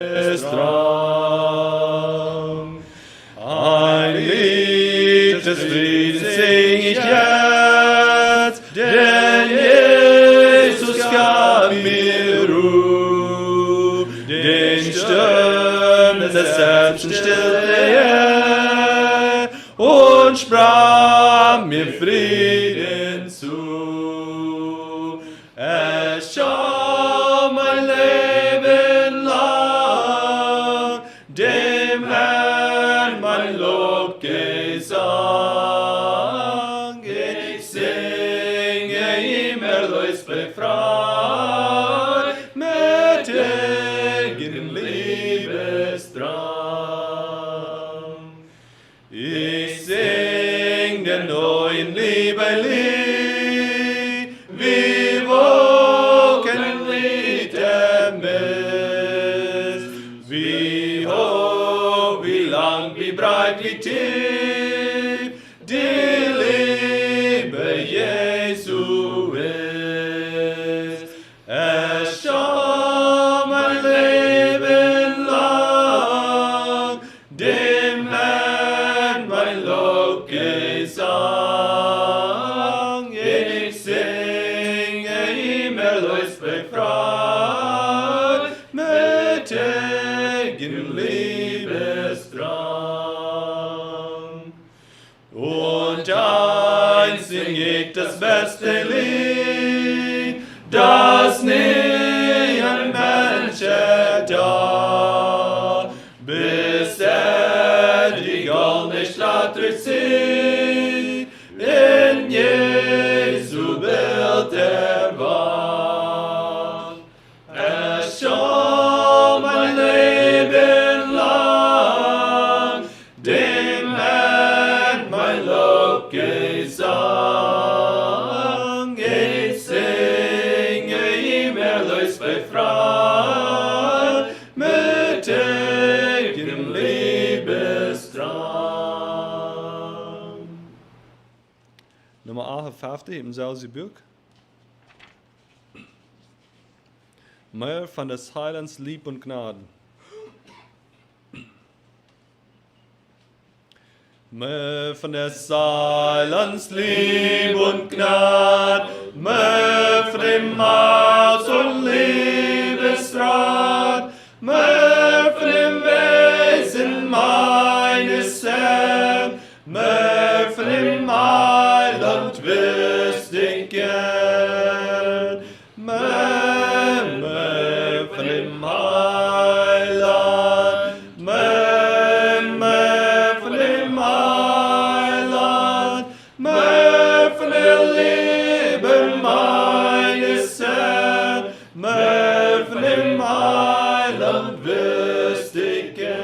Traum. Ein Lied des Friedens sing ich jetzt, denn Jesus gab mir Ruhe, den Stürmen des Herzens stillte er und sprach mir Frieden zu. Es schau mein Leben lang, dem Herrn mein Lobgesang. Ich singe ihm erlöst befreit, mit ewigem Liebestraum. Ich sing den neuen Liebelied, wie Wolkenlied der Mist, wie hoch, wie lang, wie breit, wie tief die Liebe Jesu ist. Es schau mein Leben lang, dem Herrn mein Lobgesang. Ich singe ihm erlöst befreit, mit ewigem Liebestraum. Und eins sing ich das beste Lied, das nie ein Mensch erdacht, bis die goldene Stadt durchzieht, in Jesu Bild erwacht. Es schau mein Leben lang, dem Herrn mein Lobgesang. Ich singe ihm erlöst befreit, mit ewigem Liebestraum. Nummer 58 im Salzburg. Mehr von des Heilands Lieb und Gnaden. Mehr von des Heilands Lieb und Gnad, mehr von dem Maß und Liebesrat, mehr von dem Wesen meines Herrn, mehr von dem Heiland wüsste ich gern. Mehr von dem Heiland, mehr von dem Heiland, mehr von der Liebe meines Herrn, mehr von dem Heiland wüsste ich gern.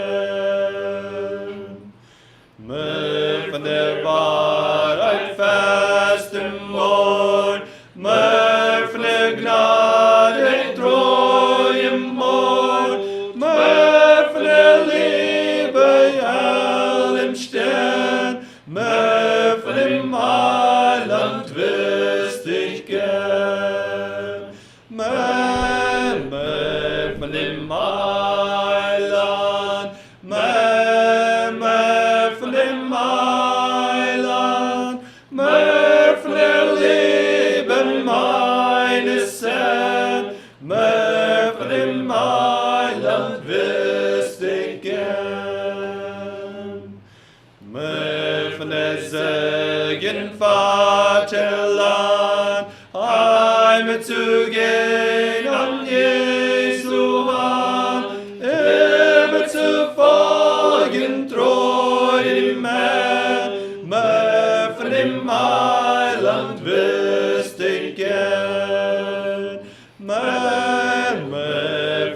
Mehr von der Wahrheit festem Wort, mehr von der Gnade treuem Mord, mehr von der Liebe hellem Stern, mehr von dem Heiland wüsste ich gern. Mehr von dem Heiland, mehr von dem Heiland, mehr von der Liebe meines Herrn, mehr von dem Heiland wüsste ich gern. Mehr von der Segen Vaterland, Heimat zu gehen an Jesu Hand, immer zu folgen treu dem Herrn, mehr von dem Heiland wüsste ich gern. Mehr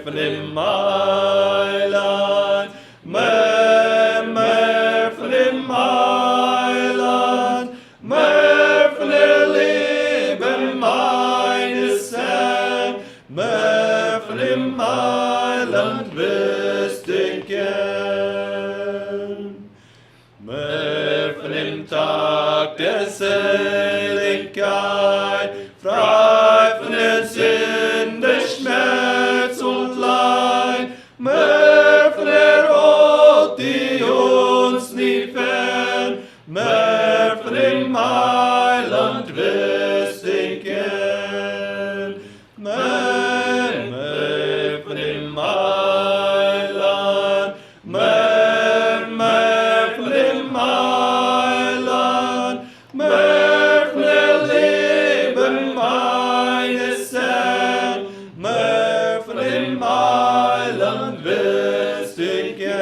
von dem Heiland, mehr von dem Heiland, mehr von der Liebe meines Herrn, mehr von dem Heiland wüsste ich gern. Mehr von dem Tag der Seligkeit, frei von der Sünde, Schmerz und Leid, mehr my land wirst ich gehen. Mehr von dem Mailand, mehr von dem Mailand, mehr von der Leben meines Herrn, mehr von dem Mailand wirst ich gern.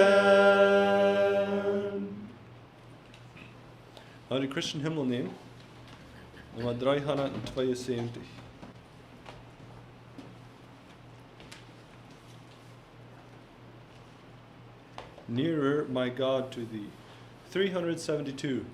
Gaan we de Christian Hymnal nemen. Nummer 372. Nearer, my God, to thee. 372.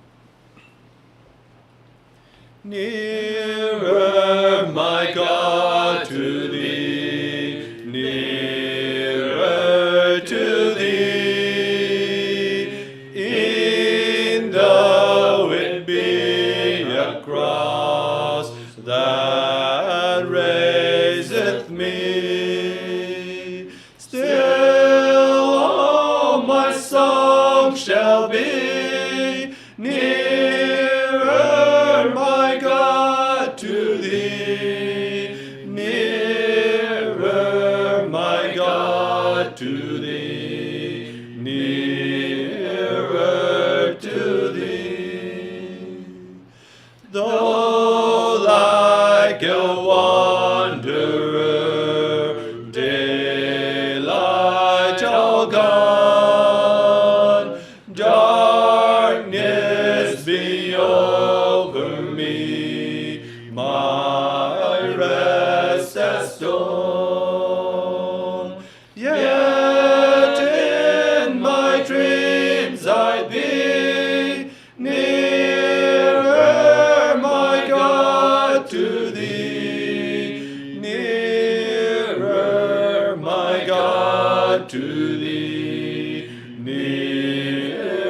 Nearer, my God, to thee, nearer to thee, e'en though it be a cross that raiseth me, still all my song shall be nearer, my God, to thee, nearer, my God, to thee, nearer to thee. Though like a wanderer, daylight all gone, darkness be over me, my rest has stone. Yet in my dreams I be nearer, my God, to thee, nearer, my God, to thee, nearer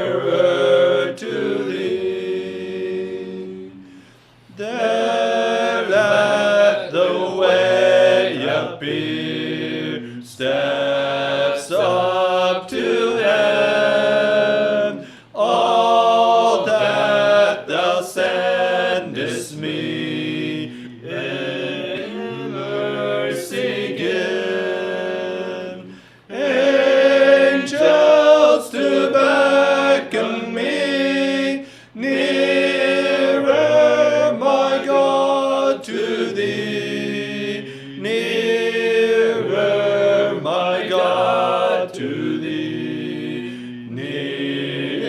to thee. There let the way appear, steps up to heaven, all that thou sendest me in mercy give. Angels to beckon me nearer, my God, to thee, nearer, my God, to thee,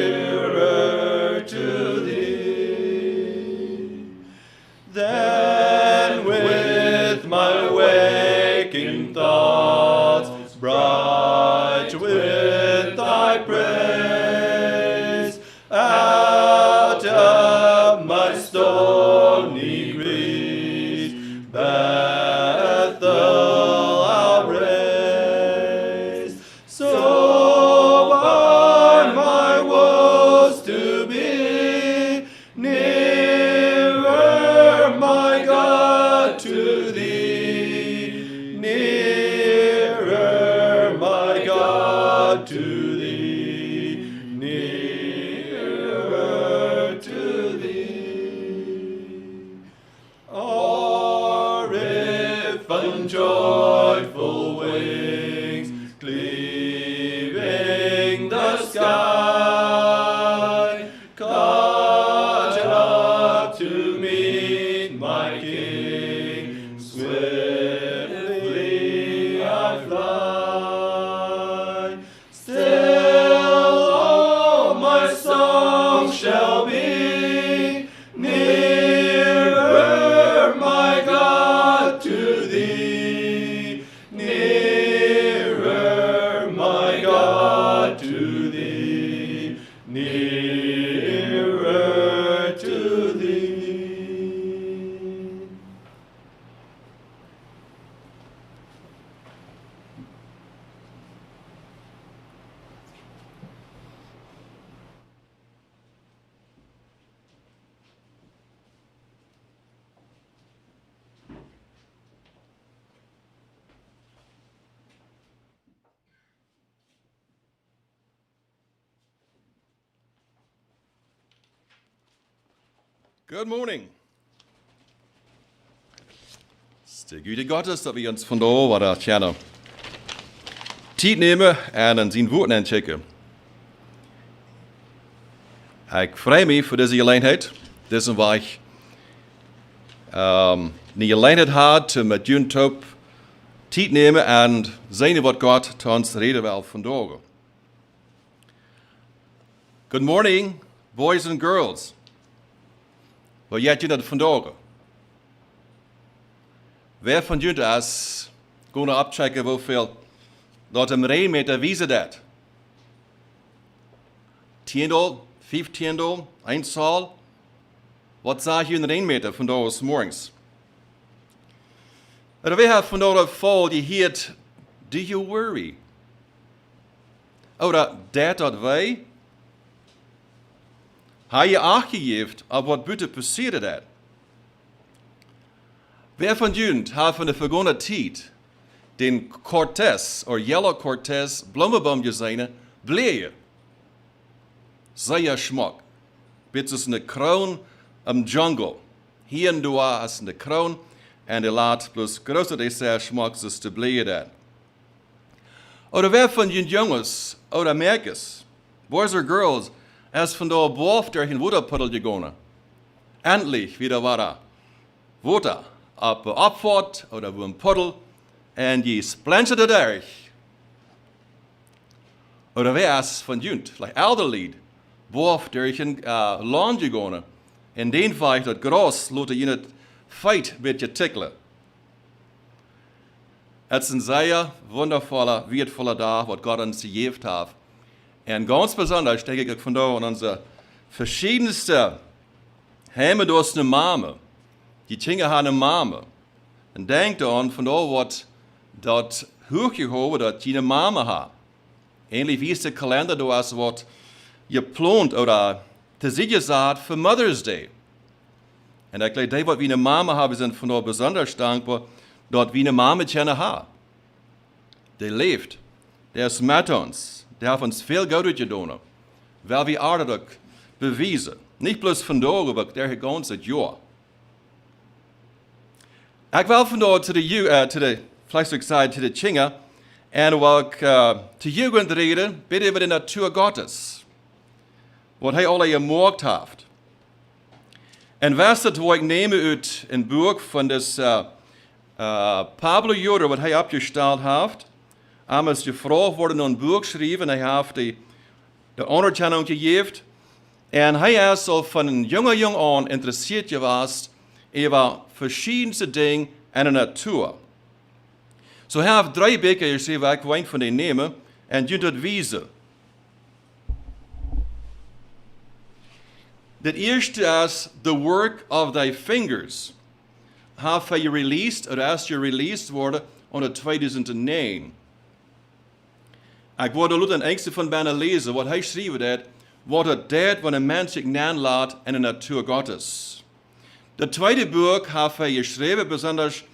nearer to thee. Then with my waking thoughts, bright with thy praise, out of my stony grief, Bethel I'll raise. So are my woes to be nearer, my God, to thee, nearer, my God, to thee, nearer to thee. Or if on joyful wings cleaving the sky, caught up to meet my King, swiftly I fly. Still all my song shall be nearer, my God, to thee, Good morning. Het is de Güte Gottes dat we ons vandaag wat tjene tijd nemen en een zijn woorden aanchecken. Ik vrij me voor deze gelegenheid. Dit is waar ik een gelegenheid had om met jullie top tijd nemen en zien wat God tot ons reden wil vandaag. Good morning, boys and girls. Wat jij jullie vandaag? Wer van jullie is kunnen opchecken hoeveel dat een rijmeter wijzen dat? 10, 15, 1 zal? Wat zag je in een rijmeter vandaag 's morgens? En we hebben vandaag een vol die heet, do you worry? Oder dat wij? Heb je aangegeven op wat buiten passiert dat? Wer van jullie heeft in de vergangene tijd den Cortez, of Yellow Cortez, bloemenboom gezien, bleven? Zeer schmack. Dit is een kroon im jungle. Hier en daar is een kroon en de laat plus groter de zeer schmack is te bleven dat. Oder wer van jullie jongens, oder merkers, boys or girls, is vandaag boven durch een waterpuddel gegaan? Endlich wieder war Water. Op een opvaart oder op een puddel en je splenserde durch. Oder wer is van jullie, like elderlied, boven durch een laan gegaan en den vaart dat gras laten je het feit beetje tikkelen. Het is een zeer wondervolle, wertvolle dag, wat God ons gegeven heeft. En ganz besonders denke ich vandaag aan onze verschiedenste heimendorstende Mame. Die Kinder haben eine Mama. Und denkt an, von da wat dat hochgehoben, dat je een Mama hat. Ähnlich wie ist der Kalender, du hast wat geplant oder te zien gesagt für Mother's Day. Und ich glaube, die, wat wie eine Mama haben, sind von da besonders dankbar, dat wie eine Mama kennen hat. Die lebt. Der ist mit uns. Der hat uns viel Gutes getan. Weil wir aardig bewiesen. Nicht bloß von da, aber der ganze Jahr. Ik wil vandaag to de Chinga, en wil ik te jugend reden, bidden over de natuur Gottes. Wat hij alle gemaakt heeft. En was dat wat ik neem uit een boek van des Pablo Joder, wat hij opgesteld heeft. Is gevraagd worden een boek schrijven, en hij heeft de onderkenning gegeven. En hij is al van een jonge aan geïnteresseerd geweest over verschiedenste dingen en de natuur. Zo heb ik 3 bekers waar ik een van die nemen en je dat wijzen. Het eerste is the work of thy fingers. Heb je released, of als je released worden, onder 2009. Ik wilde het een engste van bijna lezen, wat hij schreef dat, wat het deed wanneer een mens zich naanlaat in de natuur Gottes. De tweede boek heeft hij geschreven, besonders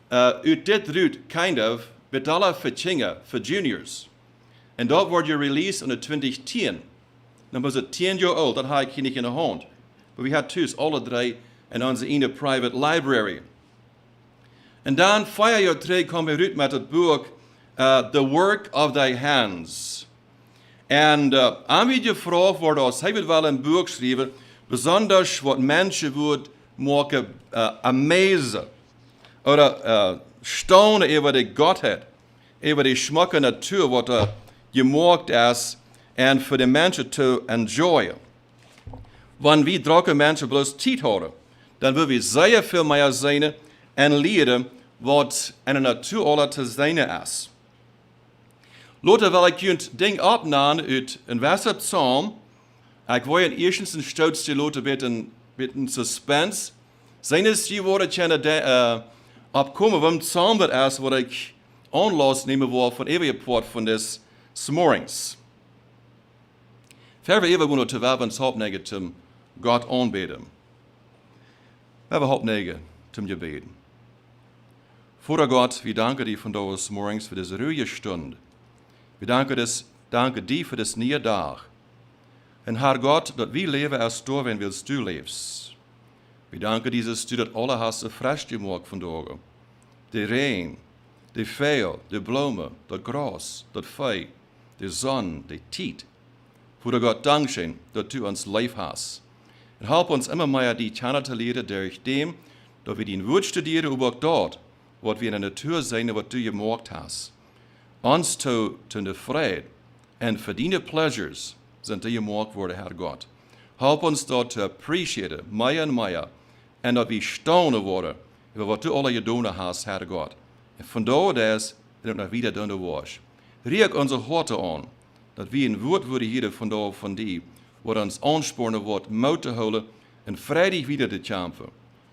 uit dit route, betalen voor kinderen, voor juniors. En dat wordt je released in 2010. Dan was het 10 jaar oud, dat had ik hier niet in de hand. Maar we hadden thuis alle 3 in onze ene private library. En dan 4 jaar terug kwam hij uit met het boek The Work of Thy Hands. En aan wie gevraagd wordt, als hij wil wel een boek schrijven, besonders wat mensen worden maken amazen. Oder staunen over de Godheid, over de schmakke natuur wat gemaakt is en voor de mensen te enjoyen. Wanneer we drukke mensen bloos tijd houden, dan willen we zeer veel meer zijn en leren wat in de natuur alle te zijn is. Laten wil ik je een ding opnemen uit een Wasser Psalm. Ik wil je eerst een stootje laten met een suspense. Zijn es die woorden kunnen opkomen, want Psalm dat is wat ik aanlaat nemen wil van even poort van des morgens. Verder even gaan terwijl we ons opnegen zum God aanbeden. We hebben opnegen zum gebeden. Vater Gott, wir danken dir von des morgens für diese ruhige Stunde. Wir danken dir für das neue Tag. Und Herr Gott, dass wir leben als du, wenn willst du lebst. We danken dieses stu dat alle hasse fresh gemaakt vandaag. De regen, de veel, de bloemen, dat gras, dat vee, de zon, de tijd. Voor de God dankzij dat u ons lief has. En help ons immer meer die kennen te leren durch dem, dat we die woord studeren over dat, wat we in de natuur zijn en wat u gemaakt has. Ons to de vrede en verdiende pleasures zijn die gemaakt worden, Herr God. Help ons dat te appreciëren, meer en meer, en dat we staunen worden over wat u alle gedaan hast, Herr God. En vandaar dat en nog wieder doen was. Riek onze harten aan, dat we een woord worden hier vandaar van die, wat ons aansporen wordt, moed te houden en vrijdag wieder te kampen.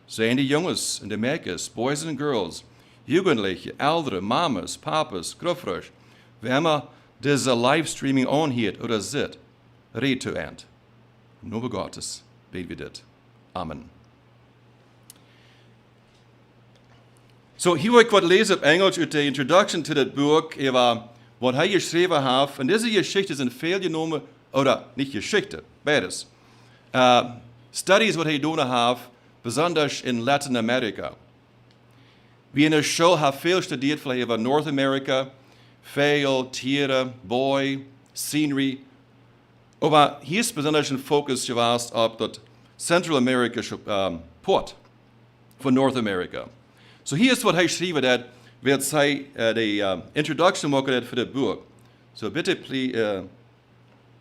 Zijn de jongens en de meisjes, boys and girls, jugendliche, ouderen, mamas, papas, gruffers, wie immer deze livestreaming aanhielt oder zit, red to end. Im Namen Gottes beten wir dit. Amen. So, hier wil ik wat lezen op Engels uit de introduction to dat boek, over wat hij geschreven heeft. En deze geschichten zijn veel genomen, oder niet geschichten, beides. Studies wat hij gedaan heeft, besonders in Latin-Amerika. We in de school hebben veel gestudeerd over North-Amerika, veel tieren, boy, scenery. Maar hier is besonders een focus geweest op dat Central-Amerikaanse port van North-Amerika. So hier is wat hij schreef, dat werd zij de introduction maken voor het boek. So bitte,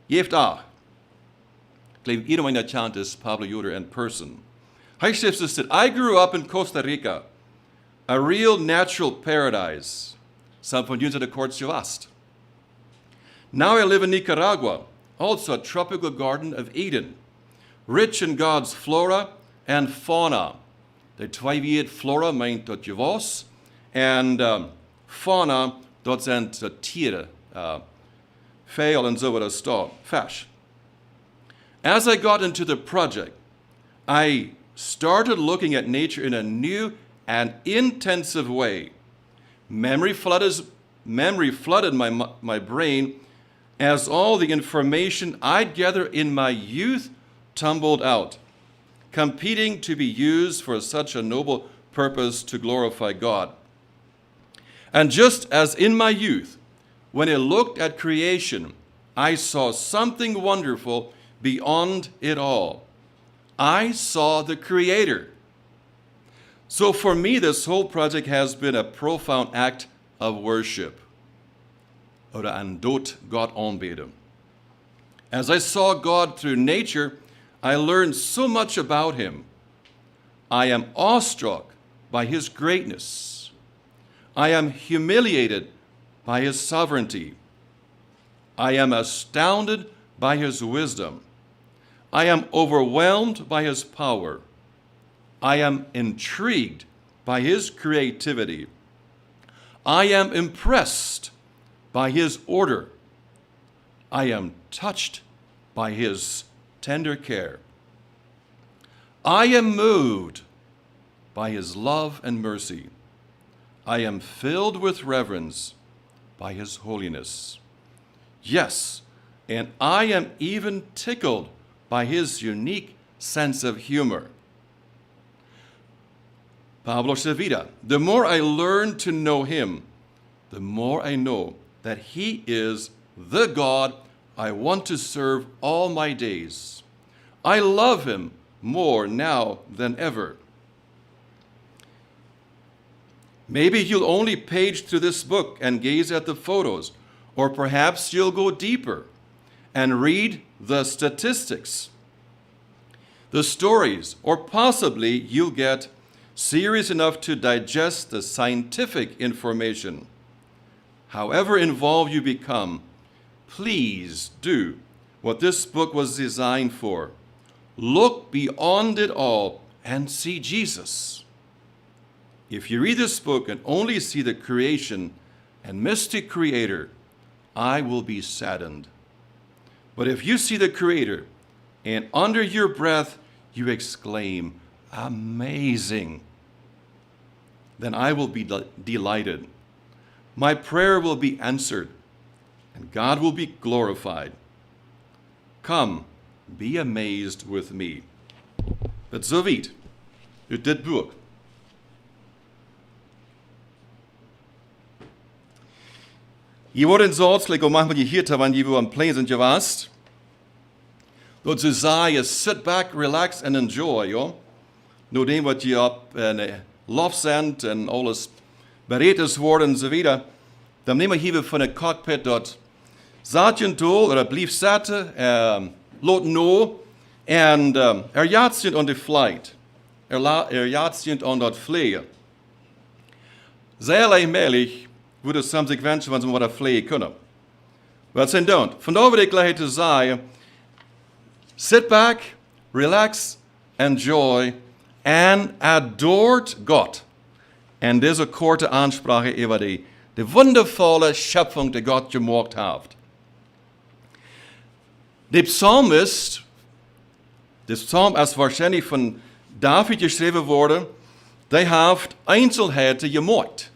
geeft aan. Ik geloof iedereen dat chant is Pablo Yoder in person. Hij schreef dus dat I grew up in Costa Rica, a real natural paradise. Some van jullie zijn de kort geweest. Now I live in Nicaragua, also a tropical garden of Eden, rich in God's flora and fauna. De twee flora meint dat je was, en fauna, dat zijn de dieren, veel en zo wat er staat, vis. As I got into the project, I started looking at nature in a new and intensive way. Memory flooded my brain as all the information I'd gathered in my youth tumbled out, competing to be used for such a noble purpose to glorify God. And just as in my youth, when I looked at creation, I saw something wonderful beyond it all. I saw the Creator. So for me, this whole project has been a profound act of worship. Oder aandoet God aanbidden. As I saw God through nature, I learned so much about Him. I am awestruck by His greatness. I am humiliated by His sovereignty. I am astounded by His wisdom. I am overwhelmed by His power. I am intrigued by His creativity. I am impressed by His order. I am touched by His tender care. I am moved by His love and mercy. I am filled with reverence by His holiness. Yes, and I am even tickled by His unique sense of humor. Pablo Sevilla, the more I learn to know Him, the more I know that He is the God I want to serve all my days. I love Him more now than ever. Maybe you'll only page through this book and gaze at the photos, or perhaps you'll go deeper and read the statistics, the stories, or possibly you'll get serious enough to digest the scientific information. However involved you become, please do what this book was designed for. Look beyond it all and see Jesus. If you read this book and only see the creation and mystic Creator, I will be saddened. But if you see the Creator and under your breath you exclaim, amazing, then I will be delighted. My prayer will be answered, and God will be glorified. Come, be amazed with me. But zoviet, uit dit boek. Je wordt in Salzburg, und manchmal je hier, wenn je wo am Plan sind, je warst. Dort zu sagen, sit back, relax and enjoy, ja. Nur dem, was je op een lof sind und alles bereit ist worden und so weiter. Dann nehmen wir hier von der Cockpit dort, zat je een tool, oder blieb zitten, lot no, und jat je on de flight. Jat je on dat vliegen. Sehr allmählich würde es sich wünschen, wenn sie mal fliegen können. Was sie don't. Von da würde ich gleich zu sagen, sit back, relax, enjoy, and adored Gott. Und diese kurze Ansprache über die wundervolle Schöpfung, die Gott gemacht hat. Der Psalm ist wahrscheinlich von David geschrieben worden, der hat Einzelheiten gemacht.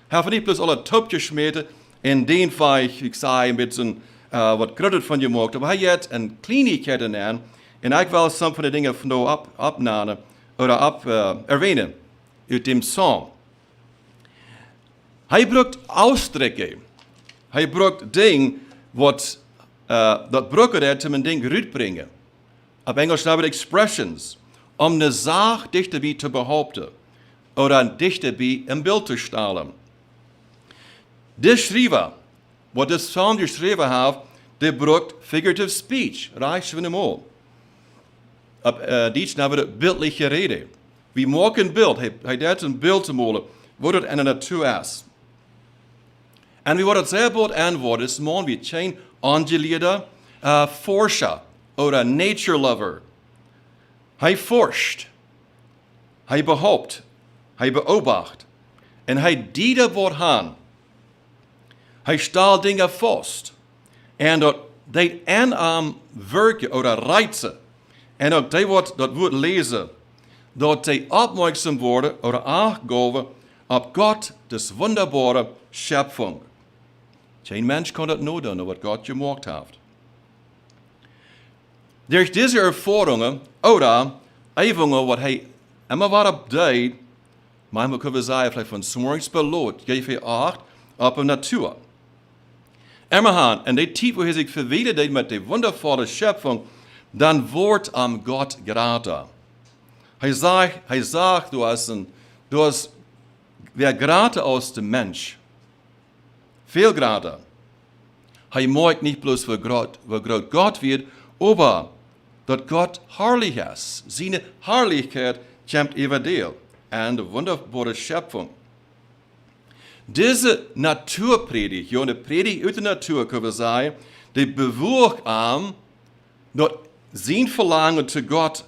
Er hat nicht bloß alle top geschmiert, in den Fall, ich sage, ein bisschen was Kredit von gemacht, aber er hat eine Kleinigkeit an, und ich will some von den Dingen von da abnehmen oder erwähnen, in dem Psalm. Er braucht Ausdrücke, er braucht Dinge, was dat braucht er, um ein Ding rüberbringen. Auf Englisch haben wir Expressions, um eine Sache dichterbei zu behaupten oder ein dichterbei im Bild zu stellen. Der Schreiber, was das Psalm geschrieben hat, der braucht figurative speech, reicht schon einmal. Auf Deutsch haben wir bildliche Rede. Wie mag ein Bild, hij deed ein Bild zu malen, wo das eine Natur ist. Und wie wordt sehr gut antworten, ist man wie ein angelierter Forscher oder Nature Lover. Hij forscht, hij behauptet, hij beobachtet, und hij dient wat aan. Hij stelt Dinge vast. En dat deed aan werken oder reizen. En ook die wat dat wordt lezen, dat die opmerksam worden oder aangeven op Gott, des wunderbare Schöpfung. Geen Mensch kann das nur tun, was Gott gemacht hat. Durch diese Erfahrungen oder Übungen, was er immer wieder deed, manchmal können wir sagen, vielleicht von morgens bis Lot, gebe ich Acht auf die Natur. Immerhin, in der Zeit, wo er sich verwidert mit der wundervollen Schöpfung, dann wird am Gott gerade. Er sagt, du hast wer gerade aus dem Mensch. Viel gerade. Er mag nicht bloß, wo groß Gott wird, aber dass Gott herrlich ist. Seine Herrlichkeit kommt über dir. Und die wunderbare Schöpfung. Diese Naturpredigt, eine Predigt aus der Natur, können wir sagen, die bewirkt am, dass sein Verlangen zu Gott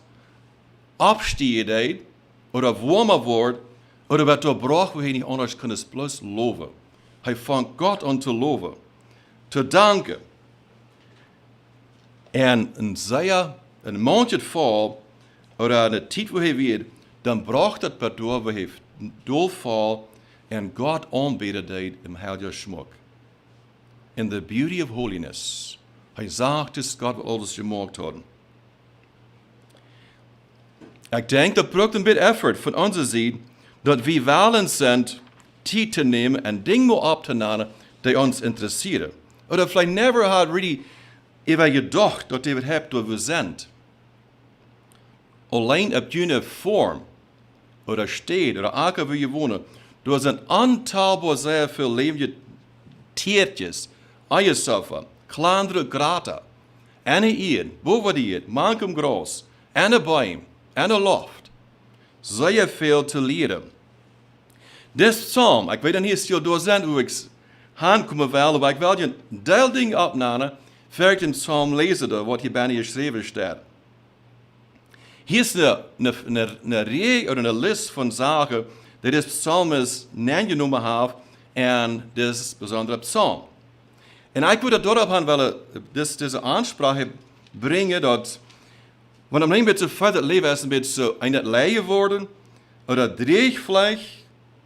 absteht oder warmer wird, oder was er braucht, wo er nicht anders kann, es bloß loben. Er fängt Gott an zu loben, zu danken. Und in manchen Fall, oder in der Zeit, wo er wird, dann braucht er das, wo er durchfällt, und Gott anbetet im heiligen Schmuck. In the beauty of holiness. Er sagt, dass Gott alles gemacht hat. Ich denke, das braucht ein bisschen Effort von unserer Seite, dass wir wollen sind, Zeit zu nehmen und Dinge abzunehmen, die uns interessieren. Oder vielleicht never hat really über gedacht, dass wir haben, wo wir sind. Allein auf eine Form oder steht oder Acker, wo wir wohnen, da sind unteilbar sehr viele lebende Tiertjes, Eiersofa, kleinere Graten, eine Eid, Bovadiet, manchem Gras, eine Baum, eine Luft. Sehr viel zu lernen. Das Psalm, ich weiß nicht, stil da sind, wo ich hinkommen will, aber ich will ein Teil Ding abnehmen, für ich den Psalm lesen, was hier bei mir geschrieben steht. Hier ist eine Reihe oder eine Liste von Sachen, die das Psalmist genommen hat, und das besondere Psalm. Und ich würde darauf an, weil diese Ansprache bringen, dass, wenn man ein bisschen further leben ist, ein bisschen eine Leie geworden, oder dreig vielleicht,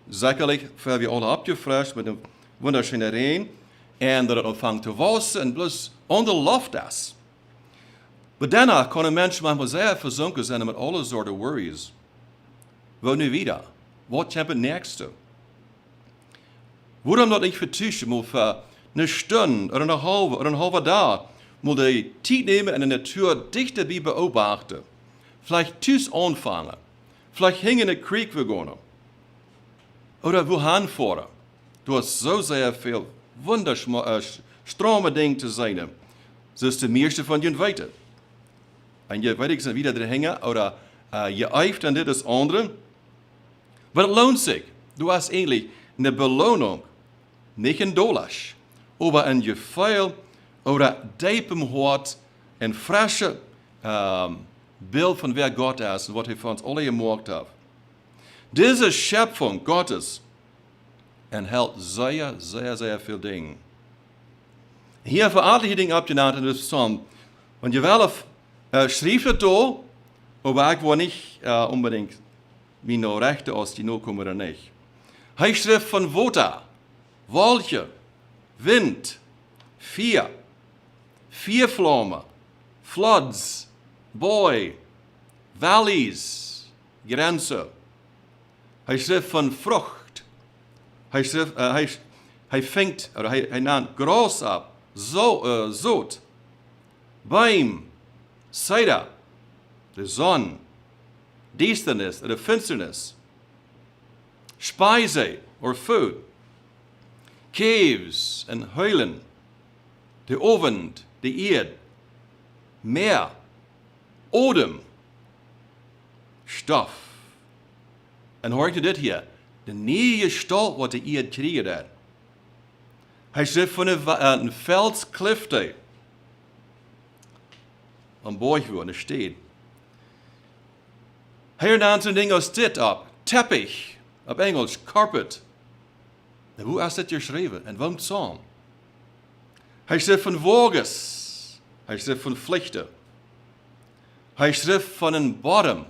sicherlich, weil wir alle abgefrischt mit einem wunderschönen Regen, und dass es anfängt zu wachsen und bloß unter Luft ist. Aber danach kann ein Mensch manchmal sehr versunken sein mit allen Sorten Worries. wo nu wieder? Was kommt das nächste? Warum dat nicht vertuschen, mal für eine Stunde oder eine halbe Tag mal die Zeit nehmen und die Natur dicht dabei beobachten? Vielleicht Tüß anfangen. Vielleicht hingen in den Krieg gehen. Oder wohin fahren. Du hast so sehr viel wunderstrome Dinge zu sehen. So ist die meiste von ihnen weiter. Und je weiter sind wieder drin hängen oder je eift an das andere. Aber es lohnt sich. Du hast eigentlich eine Belohnung. Nicht in $, aber ein Gefühl oder diepem Hort, ein frisches Bild von wer Gott ist und was er für uns alle gemacht hat. Diese Schöpfung Gottes enthält sehr, sehr, sehr viele Dinge. Hier für alle Dinge abgenannt in dem Psalm. Und je wel schrieb het da, aber ich war nicht unbedingt wie noch Rechte aus, die noch kommen oder nicht. Er schrieb von Water, Wolken, Wind, Vierflammen, Floods, Boy, Valleys, Grenzen. Er schrieb von Frucht. Hij fängt, oder hij nennt Gras ab, Zoot, Baum, Cider, de Sonne, Duisternis oder Finsternis, Speise or food, Caves en Heulen, de Oven, de Erd, Meer, Odem, Stoff. En hoor je dit hier? De nieuwe gestalt wat de Erd creëert. Hij schreef van een veldsklifte. Een boy wo in steed. Hij naam zo'n ding als dit op. Teppich. Op Engels, carpet. En hoe is dit geschreven? En waarom psalm? Hij schreef van woges. Hij schreef van vlichten. Hij schreef van een bodem.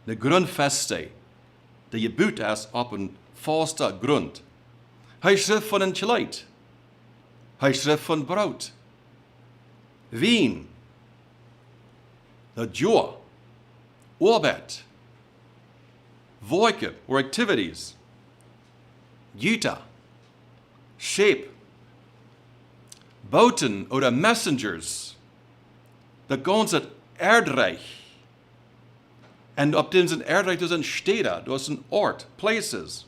De grondveste. Die gebouwd is op een vaste grond. Hij schreef van een kleid. Hij schreef van brood. Wien. Dat joy. Arbeid. Werken or activities. Jutta. Scheep. Boten oder messengers. Dat ganze Erdreich. En op diesem Erdreich, das sind Städte, das sind Ort, places.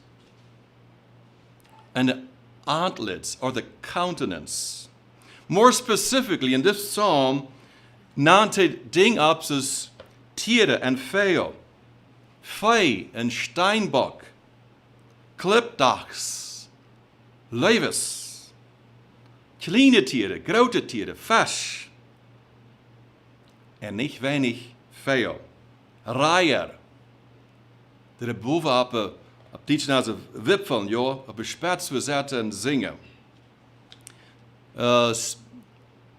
And the antlits or the countenance. More specifically, in this psalm, nannte Ding ab as Tiere and Vee, Vee and Steinbock, Klippdachs, Leeuwes, kleine Tiere, grote Tiere, Fisch, en nicht wenig Vee. Reier, die boven op die naar ze wippelen, ja, op een spets we zetten en zingen.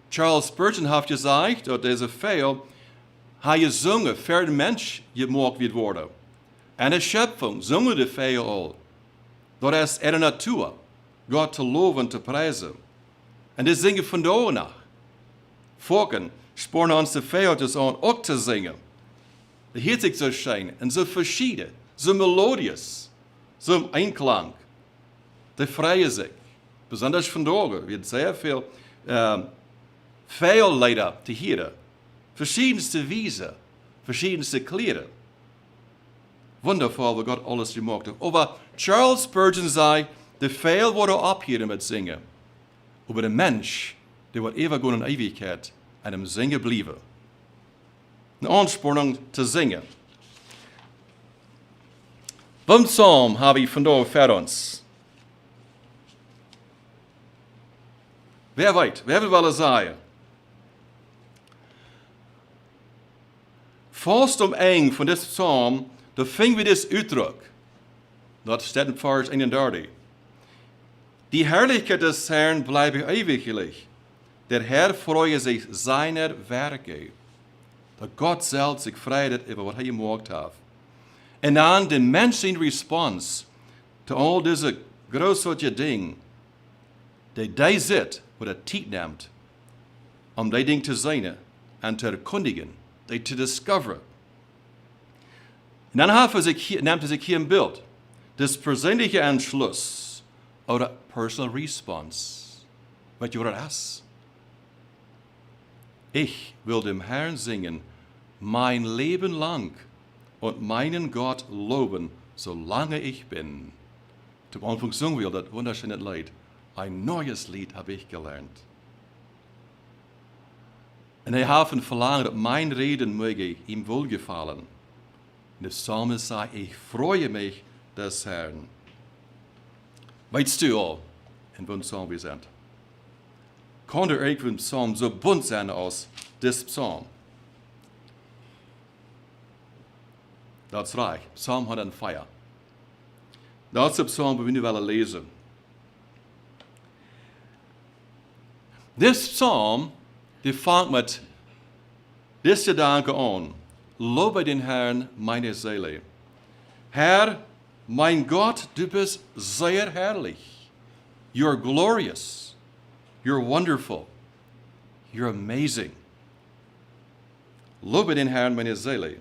Charles Spurgeon heeft gezegd dat deze veel hij gezongen voor de mens gemaakt wird worden. En de scheppung zongen de veel al. Dat is de natuur, God te loven en te prijzen. En die zingen vandaag nog. Volken sporen ons de veel dus aan ook te zingen. Het heet zich zo schijn en zo verschieden, zo melodisch, zo einklank. Die freien zich. Besonders vandaag wird sehr veel leider te horen. Verschiedenste Wiese, verschiedenste Kleren. Wundervoll, wat Gott alles gemacht hat. Aber Charles Spurgeon zei, de veel worden opgehouden met zingen. Aber de mens, die wordt eeuwig in Ewigkeit aan hem zingen blijven. Een aansporing te zingen. Welke psalm heb ik vandaag voor ons? Wer weet, wer wil wel zeggen? Vast eng van dit psalm, daar vinden we dit uitdruk. Dat staat in vers 31. Die Herrlichkeit des Herrn bleibe ewiglich. Der Herr freue sich seiner Werke. Dat Gott zelf zich vrijdet over wat hij gemaakt heeft. En dan de mensen respons to al deze grote dingen, die zit, wat het tijd neemt, om die dingen te zijn en te erkundigen, die te discoveren. Und dann nimmt er sich hier ein Bild. Das persönliche Entschluss oder Personal Response. Weißt du, was das ist? Ich will dem Herrn singen, mein Leben lang und meinen Gott loben, solange ich bin. Zum Anfang singen wir das wunderschöne Lied. Ein neues Lied habe ich gelernt. Und ich habe verlangt, dass mein Reden möge ihm wohlgefallen. Und der Psalmist sagt, ich freue mich des Herrn. Weißt du auch, in welchem Psalm wir sind? Kann der irgendein Psalm so bunt sein als das Psalm? Das ist reich. Psalm 104. Das ist der Psalm, den wir lesen. Das Psalm, die fängt mit diesem Gedanke an. Lobe den Herrn, meine Seele. Herr, mein Gott, du bist sehr herrlich. You're glorious. You're wonderful. You're amazing. Lobe den Herrn, meine Seele.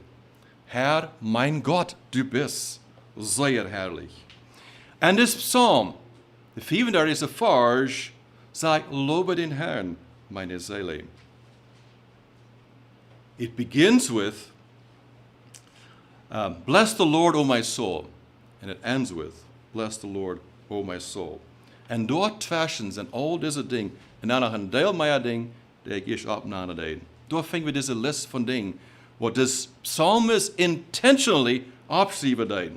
Herr, mein Gott, du bist sehr herrlich. Und das Psalm, the 35. Vers, sagt, lobe den Herrn, meine Seele. It begins with, bless the Lord, O my soul. And it ends with, bless the Lord, O my soul. En dort zwischen sind all diese Dinge. En dan nog een deel meer dingen, die ik op na de. Dort vinden we deze list van dingen, wat de psalmist intentionally opschrijven deed.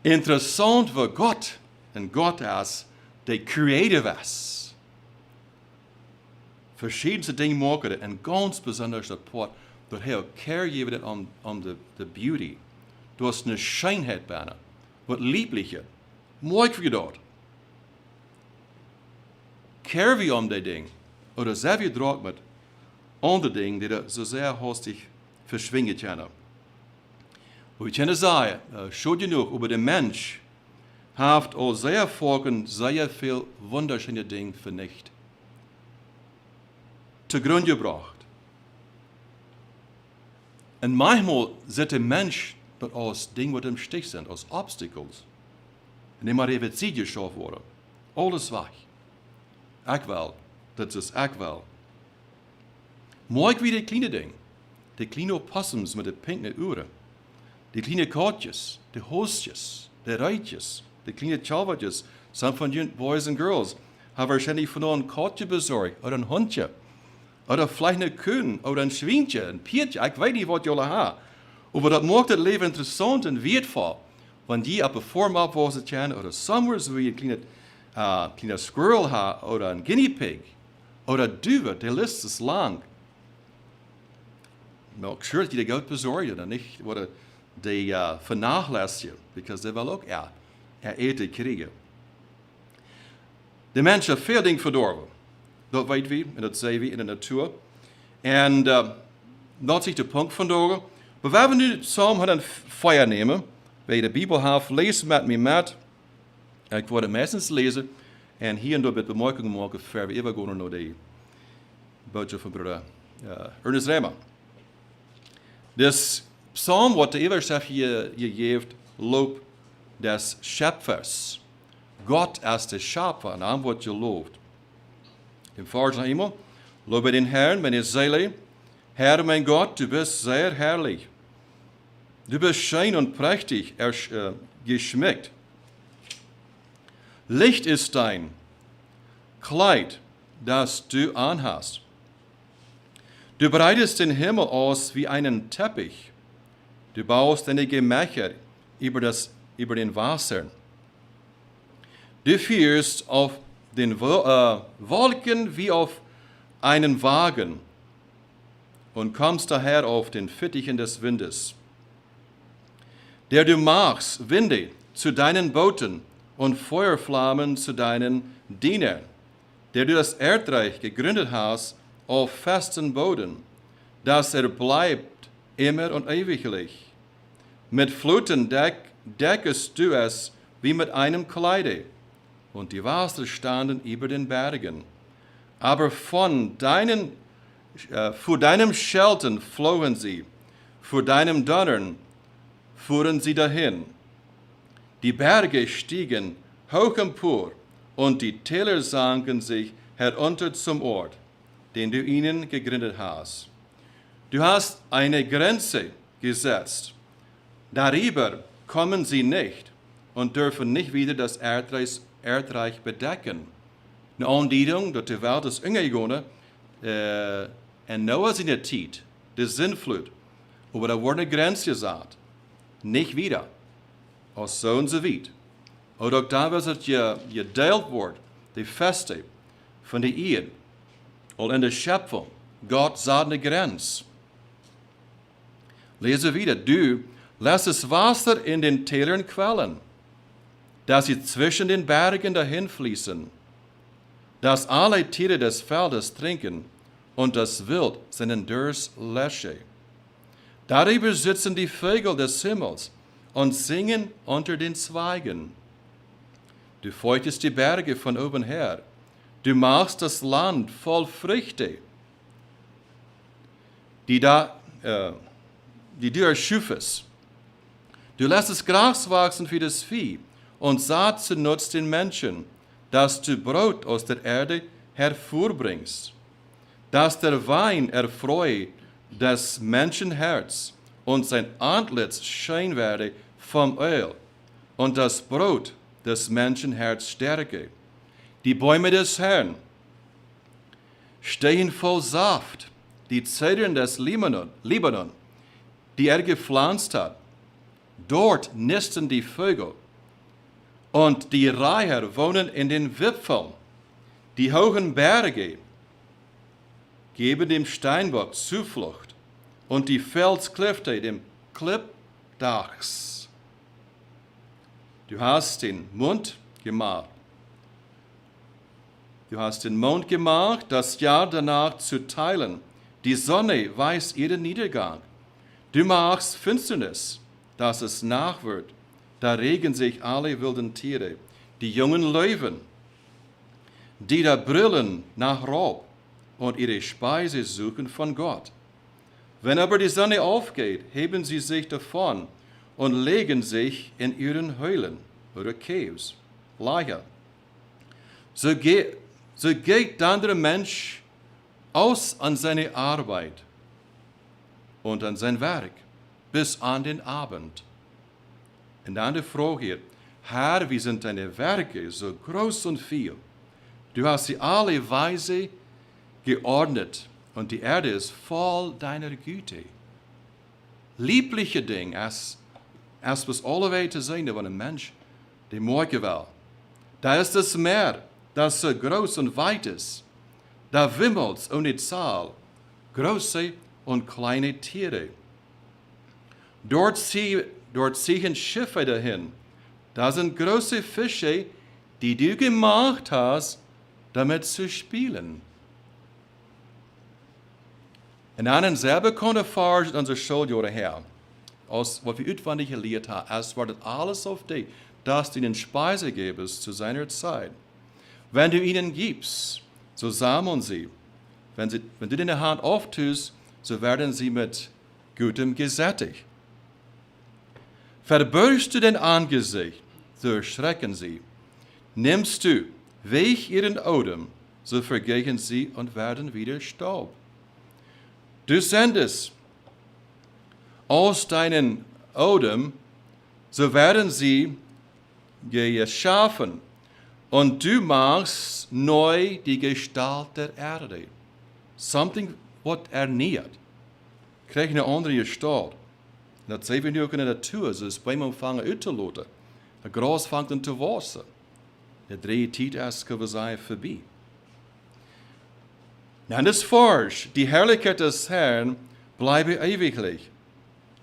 Interessant voor God, en God is, die creative is. Verschillende dingen maken en ganz besonders dat part, dat hij care geeft om de beauty. Du hast eine Schönheit bijna, wat liebliche, mooi voor je dort. Care wie om die ding, oder sehr wie draag met andere dingen die so sehr hastig verschwingen können. We kunnen zeggen, schon genug über den Mensch, heeft al sehr Volken sehr viel wunderschöne Dinge vernichtet. Zugrunde gebracht. Und manchmal sieht der Mensch dat als Dinge, wat im Stich sind, als Obstacles. En die maar even ziet geschaffen worden. Alles weg. Ik wel. Dat is ik wel. Mooi wie die kleine dingen. Die kleine opossums met de pinke uren. Die kleine katjes. Die hoostjes. Die reitjes. Die kleine tjalvertjes. Some van jullie boys and girls hebben waarschijnlijk van een katje bezorgd. Of een hondje. Oder vielleicht eine Kuh. Oder ein Schweinchen. Ein Piertje. Ich weiß nicht, was jullie haben. Aber das macht das Leben interessant und wertvoll. Wenn die auf der Form abwachsen können, oder somewhere so wie ein kleiner Squirrel hat, oder ein Guinea Pig, oder Düwe, die Liste ist lang. Make sure dass die Geld besorgen und nicht, oder die vernachlässigen, because die will auch eten kriegen. Die Menschen haben veel dingen verdorven. Dat weten we, en dat zien we in de natuur. En dat is de punt vandaag. Maar we hebben nu het Psalm 104 nemen. Bij de Bijbel heeft, lees met me met. Ik word het meestens lezen. En hier en daar met bemerkingen maken, ver we even gaan naar de boodschap van broeder Ernest Rema. Dus Psalm wat de overschrift hier geeft, loopt des Schöpfers. Gott is de Schöpfer en aan wordt geloofd. Im Vers nach immer, lobe den Herrn, meine Seele. Herr, mein Gott, du bist sehr herrlich. Du bist schön und prächtig geschmückt. Licht ist dein Kleid, das du anhast. Du breitest den Himmel aus wie einen Teppich. Du baust deine Gemächer über den Wassern. Du führst auf den Wolken wie auf einen Wagen und kommst daher auf den Fittichen des Windes. Der du machst Winde zu deinen Booten und Feuerflammen zu deinen Dienern, der du das Erdreich gegründet hast auf festen Boden, dass bleibt immer und ewiglich. Mit Fluten deckest du es wie mit einem Kleide. Und die Wasser standen über den Bergen. Aber vor deinem Schelten flohen sie, vor deinem Donnern fuhren sie dahin. Die Berge stiegen hoch empor und die Täler sanken sich herunter zum Ort, den du ihnen gegründet hast. Du hast eine Grenze gesetzt. Darüber kommen sie nicht und dürfen nicht wieder das Erdreich bedecken. Eine Andienung, dat de Welt is ingegangen, en Noah seine Zeit, die Sintflut, aber da wurde eine Grenze gesagt. Nicht wieder. Aus so und so weit. Oder auch da, was es gedeelt wordt, die Feste von der Ehe, und in der Schöpfung, Gott sah eine Grenze. Lese wieder, du lässt das Wasser in den Tälern quellen, dass sie zwischen den Bergen dahin fließen, dass alle Tiere des Feldes trinken und das Wild seinen Durst lösche. Darüber sitzen die Vögel des Himmels und singen unter den Zweigen. Du feuchtest die Berge von oben her. Du machst das Land voll Früchte, die du erschuffest. Du lässt das Gras wachsen für das Vieh und Saat zunutzt den Menschen, dass du Brot aus der Erde hervorbringst, dass der Wein erfreue das Menschenherz und sein Antlitz schein werde vom Öl und das Brot des Menschenherz stärke. Die Bäume des Herrn stehen voll Saft, die Zedern des Libanon, die er gepflanzt hat. Dort nisten die Vögel und die Reiher wohnen in den Wipfeln. Die hohen Berge geben dem Steinbock Zuflucht und die Felsklüfte dem Klippdachs. Du hast den Mond gemacht. Du hast den Mond gemacht, das Jahr danach zu teilen. Die Sonne weiß ihren Niedergang. Du machst Finsternis, dass es Nacht wird. Da regen sich alle wilden Tiere, die jungen Löwen, die da brüllen nach Raub und ihre Speise suchen von Gott. Wenn aber die Sonne aufgeht, heben sie sich davon und legen sich in ihren Höhlen oder Caves, Lager. So geht dann der Mensch aus an seine Arbeit und an sein Werk bis an den Abend. Und dann die Frage hier, Herr, wie sind deine Werke so groß und viel? Du hast sie alle weise geordnet und die Erde ist voll deiner Güte. Liebliche Dinge, als was alle weten zijn van een Mensch, die morgen will. Da ist das Meer, das so groß und weit ist. Da wimmelt's ohne Zahl, große und kleine Tiere. Dort ziehen Schiffe dahin. Da sind große Fische, die du gemacht hast, damit zu spielen. En dan selber konnte erfahren unsere Schuljahre her, aus was wir auswendig gelehrt haben, es wartet alles auf dich, dass du ihnen Speise gibst zu seiner Zeit. Wenn du ihnen gibst, so sammeln sie. Wenn du deine Hand auftust, so werden sie mit Gutem gesättigt. Verbeugst du dein Angesicht, so erschrecken sie. Nimmst du weg ihren Odem, so vergehen sie und werden wieder Staub. Du sendest aus deinen Odem, so werden sie geschaffen, und du machst neu die Gestalt der Erde. Something what erneuert. Krijg eine andere Gestalt. Dat sehen wir nu ook in de natuur. Ze is beim Anfangen uit te loten. Het gras vangt aan te wassen. De 3 tijd is zijn voorbij. En das Forsch, die Herrlichkeit des Herrn bleibe ewiglich.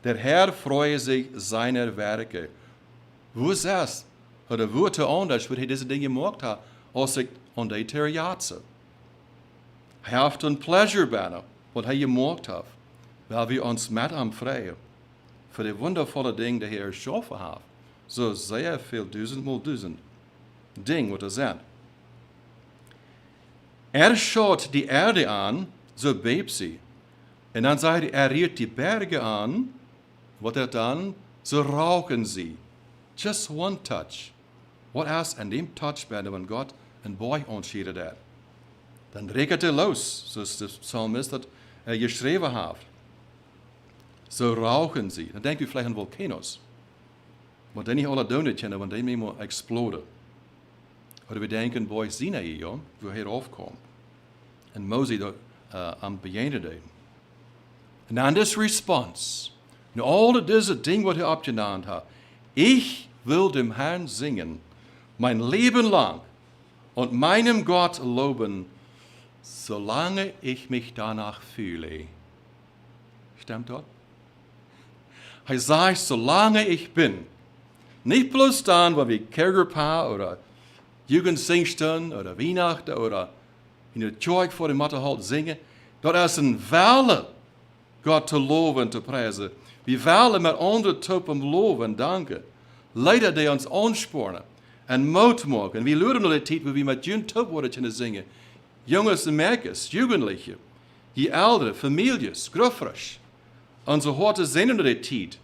Der Herr freue sich seiner Werke. Wo ist es? Oder wo te anders, wat hij deze dingen gemacht hat, als ik aan de terjatse. Hij heeft een pleasure bijna, wat hij gemacht hat, weil wir uns met hem freuen. Für die wundervolle Dinge, die er geschaffen hat. So sehr viel 1000 Dinge, was sind. Schaut die Erde an, so bebt sie. Und dann sagt er rührt die Berge an, was dann? so rauchen sie. Just one touch. Wat als aan dem touch bent van God een boy ontscheiden dat? Dan rekent hij los, zoals de psalmist dat geschreven heeft. So rauchen sie. Dan denkt u vielleicht an Volcanoes. Maar die niet alle doden kennen, want die moeten exploden. Oder we denken, boy, Sinai, ja, wo hij aufkommt. En Moses am begin deed. En aan deze response, nu al deze dingen wat hij opgedaan had, ich will dem Herrn singen, mein Leben lang, und meinem Gott loben, solange ich mich danach fühle. Stimmt das? Hij sagt, solange ich bin. Nicht bloß dann, wo wir Kerkerpaar oder Jugendsingstunden oder Weihnachten oder in der Kirche vor dem Matterhalt singen. Dat is een welle, Gott te loven en te prijzen. Wir welle met andere Typen loven en danken. Leider die uns anspornen en moed maken. En wir leren nog de tijd waar we met jun Typ worden kunnen zingen. Jongens en meisjes, Jugendliche, die ouderen, families, gruffers. Onze harten zijn in de tijd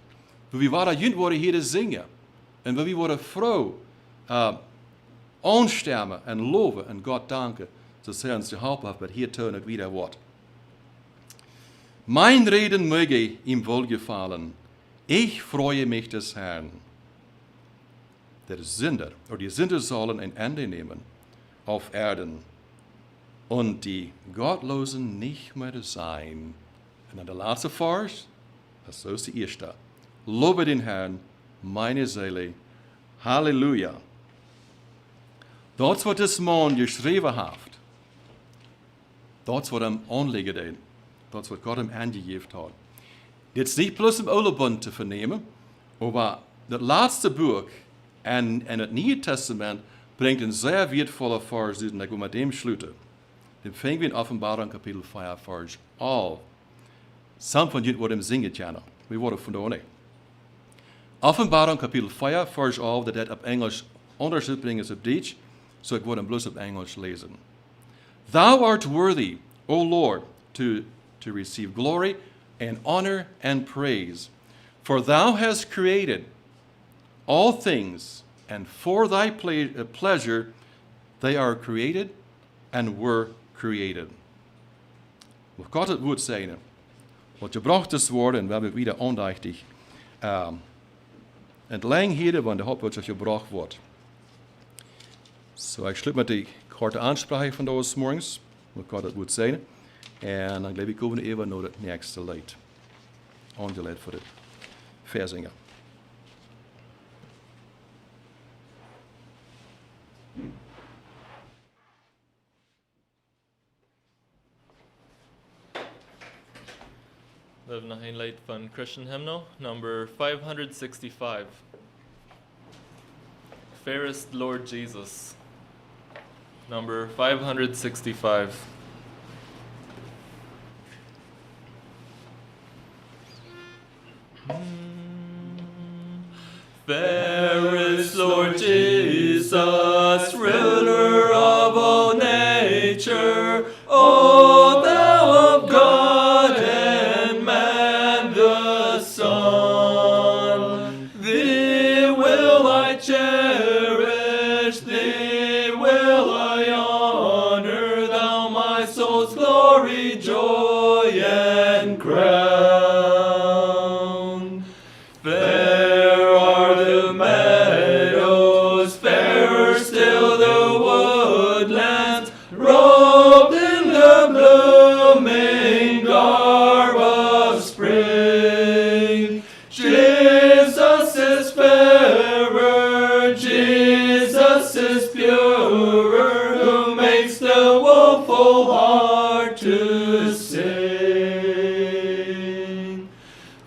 waar we waren jun worden hier te zingen. En waar we worden vrouw anstemmen en loven en God danken. So sehr uns geholfen hat, aber hier tun ich wieder Wort. Mein Reden möge ihm wohlgefallen. Ich freue mich des Herrn. Der Sünder, oder die Sünder sollen ein Ende nehmen auf Erden und die Gottlosen nicht mehr sein. Und dann der letzte Vers, das ist die erste. Lobe den Herrn, meine Seele. Halleluja. Dort, wo das Mann geschrieben hat, dort, wo er anlegen deed. Dort, wo Gott ihm angegeben hat. Jetzt nicht bloß im Olebund zu vernehmen, aber das letzte Buch in das Neue Testament bringt ein sehr wertvoller Vers, und ich will mit dem schließen. Den fangen wir in Offenbarung Kapitel 5, Vers 11. Some von euch wollen singen kennen. Wir wollen von da nicht. Offenbarung Kapitel 5, Vers 11, dat op Englisch anders uitbrengen is op Duits, so ik wil hem bloos op Englisch lezen. Thou art worthy, O Lord, to receive glory and honor and praise, for thou hast created all things, and for thy pleasure they are created and were created. Wat God het woord zijn, wat gebracht is worden, en we hebben wieder aandachtig entlang hier, wanneer de Hauptwort gebracht wordt. So, ich schließe mit der korte Ansprache von des Morgens, was Gott das woord zijn. En dan glaube ich, komen we even naar het nächste Lied. Angeleid voor het verzingen. We hebben nog een lied van Christian Hymnal, number 565. Fairest Lord Jesus, number 565. Fairest Lord Jesus, ruler of all nature, O thou of God and man the Son, thee will I cherish, thee will I honor, thou my soul's glory, joy, and crown. Fair are the meadows, fairer still the woodlands, robed in the blooming garb of spring. Jesus is fairer, Jesus is purer, who makes the woeful heart to sing.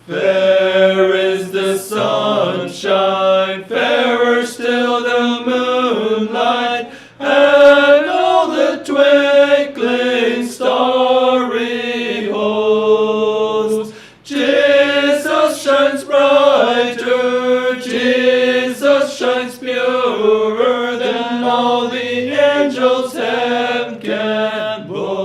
Fair is the sunshine, fairer still the moonlight, and all the twinkling starry host. Jesus shines brighter, Jesus shines purer than all the angels heaven can boast.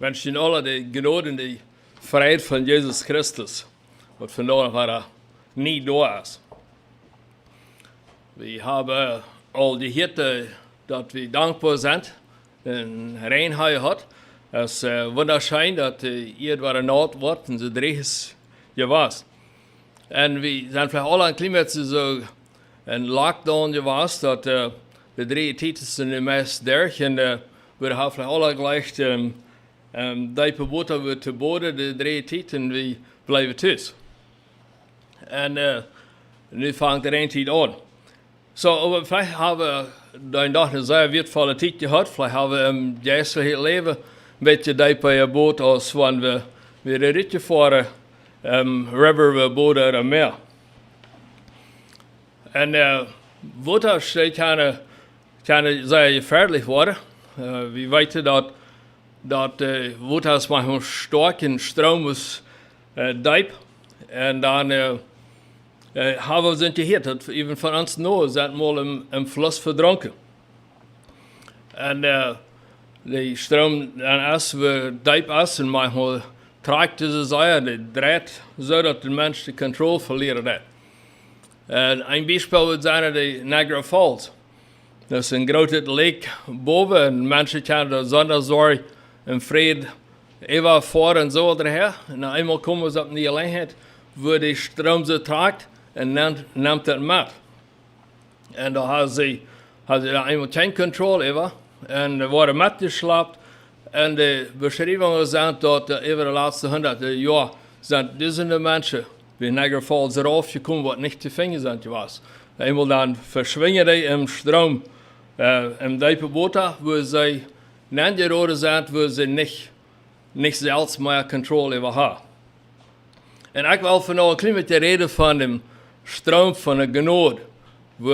wünsche Ihnen alle die Gnade und die Freiheit von Jesus Christus, was vandaag war nie da ist. Wir haben all die Hirte, dass wir dankbar sind, in Reinheit hat. Es ist wunderschön, dass ihr war naht wird und so dreht gewesen. Und wir sind vielleicht alle ein klein bisschen so in Lockdown gewesen, dass die 3 Titel die meist durch und wir haben vielleicht alle gleich die Verbote wird zu Boden, die 3 Titel, wir bleiben tschüss. Und nu fängt der Zeit an. So, aber vielleicht haben wir dann doch eine sehr wertvolle Zeit gehabt. Vielleicht haben wir im geistlichen Leben ein bisschen bei ein Boot, als wenn wir wieder fahren, River, Boot oder Meer. Und Wasser steht kann sehr gefährlich werden. Wir wissen, dass Wasser ist manchmal stark und Strom ist deep. Und dann haben wir sind hier, dass even von uns nur sind mal im Fluss verdrunken. Und der Strom dann ist, wie deep ist, und manchmal trägt diese Säure, die dreht so, dass der Mensch die Kontrolle verliert hat. Ein Beispiel wird sein, die Niagara Falls. Das ist ein großes Lake boven, und Menschen können da Sondersorge im Frieden fahren und so daher. Und einmal kommen wir auf die Gelegenheit, wo der Strom so trägt, und nimmt das mit. Und da hat sie einmal keine Kontrolle über, und wurde mitgeschleppt. Und die Beschreibungen sind, dass über die letzten 100 Jahre sind diese Menschen, wie Niagara Falls, raufgekommen, was nicht zu finden sind. Einmal dann verschwinden die im Strom, im tiefen Wasser, wo sie neingeraten sind, wo sie nicht selbst mehr Kontrolle über haben. Und ich will von ein klein bisschen reden von dem Strom von der Gnade, wo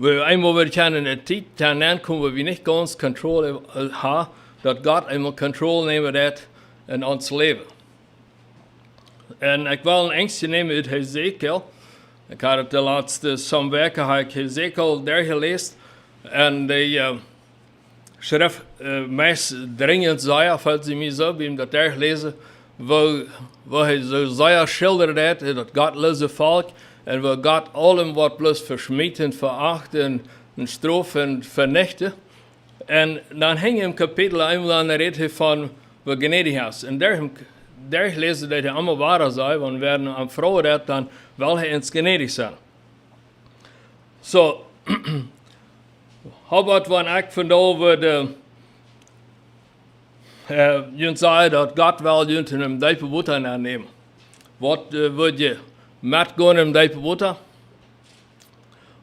einmal wir in der Zeit hineinkommen, wo wir nicht ganz Kontrolle haben, dass Gott einmal Kontrolle nehmen wird in uns Leben. Und ich will ein Engstchen nehmen mit Hesekiel. Ich habe die letzten Samwerke Hesekiel durchgelesen. Und die Schrift meist dringend sei, falls Sie mich so beim das durchlesen, wo er so sehr schildert hat, das gottlose Volk, und wo Gott allem was bloß verschmieden, verachten und strafen, vernichten. Und dann hängt im Kapitel einmal an der Rede von, wo gnädig ist. Und der lese, dass er immer wahr sei, und werden am Frohe dat, dann will er ins gnädig sein. So, Hobart, wenn ich von da würde, sagen, dass Gott will jünt in einem tiefen Wasser nehmen. Was würde je mitgehen im tiefen Wasser?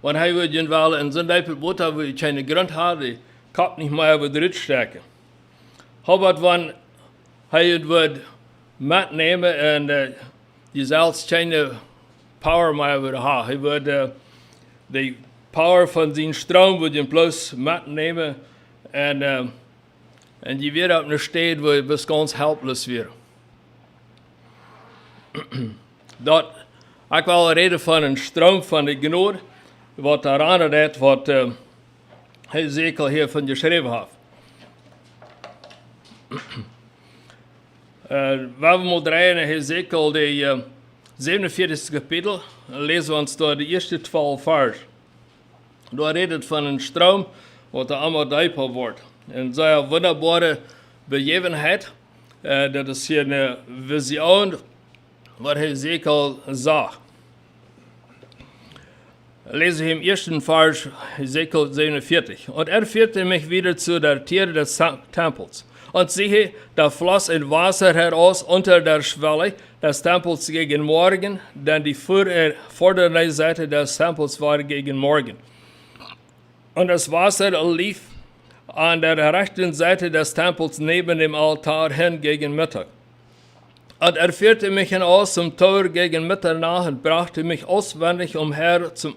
Und er würde jünt weil in so einem tiefen Wasser, wo ich keine Grund habe, die Kopf nicht mehr über die stecken. Hobart, wenn er würde mitnehmen und die selbst keine Power mehr würde haben. Er würde die Power von seinem Strom würde ihn bloß mitnehmen und die wird auf einer Stelle, wo es ganz helpless wird. Dort, ich will reden von einem Strom von der Gnade, was daran hat, was Hesekiel hier von geschrieben hat. Wenn wir mal drehen, Hesekiel, die 47. Kapitel, lesen wir uns da die ersten 12 Vers. Da redet von einem Strom, was da immer tiefer wird. Und so eine wunderbare Begebenheit, das ist hier eine Vision, was Hesekiel sagt. Lese ich im ersten Vers, Hesekiel 47. Und er führte mich wieder zu der Tür des Tempels. Und siehe, da floss ein Wasser heraus unter der Schwelle des Tempels gegen Morgen, denn die vordere Seite des Tempels war gegen Morgen. Und das Wasser lief an der rechten Seite des Tempels neben dem Altar hin gegen Mittag. Und er führte mich hinaus zum Tor gegen Mitternacht und brachte mich auswendig umher zum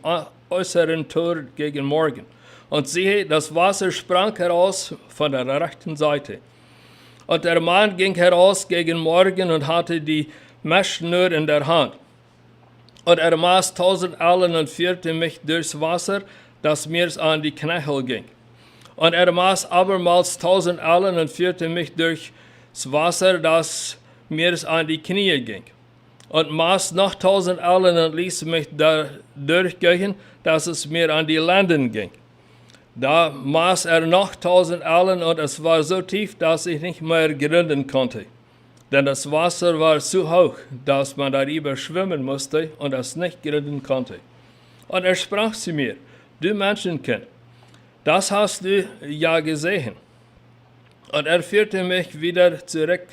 äußeren Tor gegen Morgen. Und siehe, das Wasser sprang heraus von der rechten Seite. Und der Mann ging heraus gegen Morgen und hatte die Messschnur in der Hand. Und er maß 1000 Ellen und führte mich durchs Wasser, dass mir's an die Knöchel ging. Und maß abermals 1000 Ellen und führte mich durchs Wasser, das mir an die Knie ging. Und maß noch 1000 Ellen und ließ mich da durchgehen, dass es mir an die Lenden ging. Da maß noch 1000 Ellen und es war so tief, dass ich nicht mehr gründen konnte. Denn das Wasser war zu hoch, dass man darüber schwimmen musste und es nicht gründen konnte. Und sprach zu mir, du Menschenkind, das hast du ja gesehen. Und führte mich wieder zurück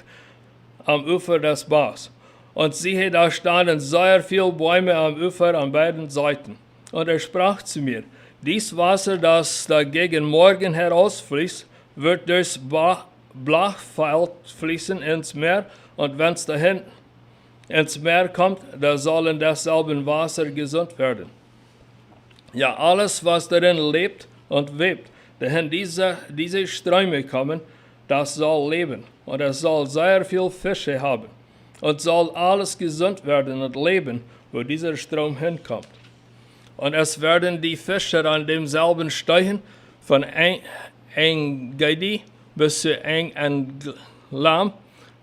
am Ufer des Bachs. Und siehe, da standen sehr viele Bäume am Ufer an beiden Seiten. Und sprach zu mir, dies Wasser, das da gegen Morgen herausfließt, wird durchs Blachfeld fließen ins Meer. Und wenn es dahin ins Meer kommt, da soll in desselben Wasser gesund werden. Ja, alles, was darin lebt und webt, dahin diese Ströme kommen, das soll leben. Und es soll sehr viel Fische haben. Und soll alles gesund werden und leben, wo dieser Strom hinkommt. Und es werden die Fischer an demselben steigen, von Engedi bis zu Englam,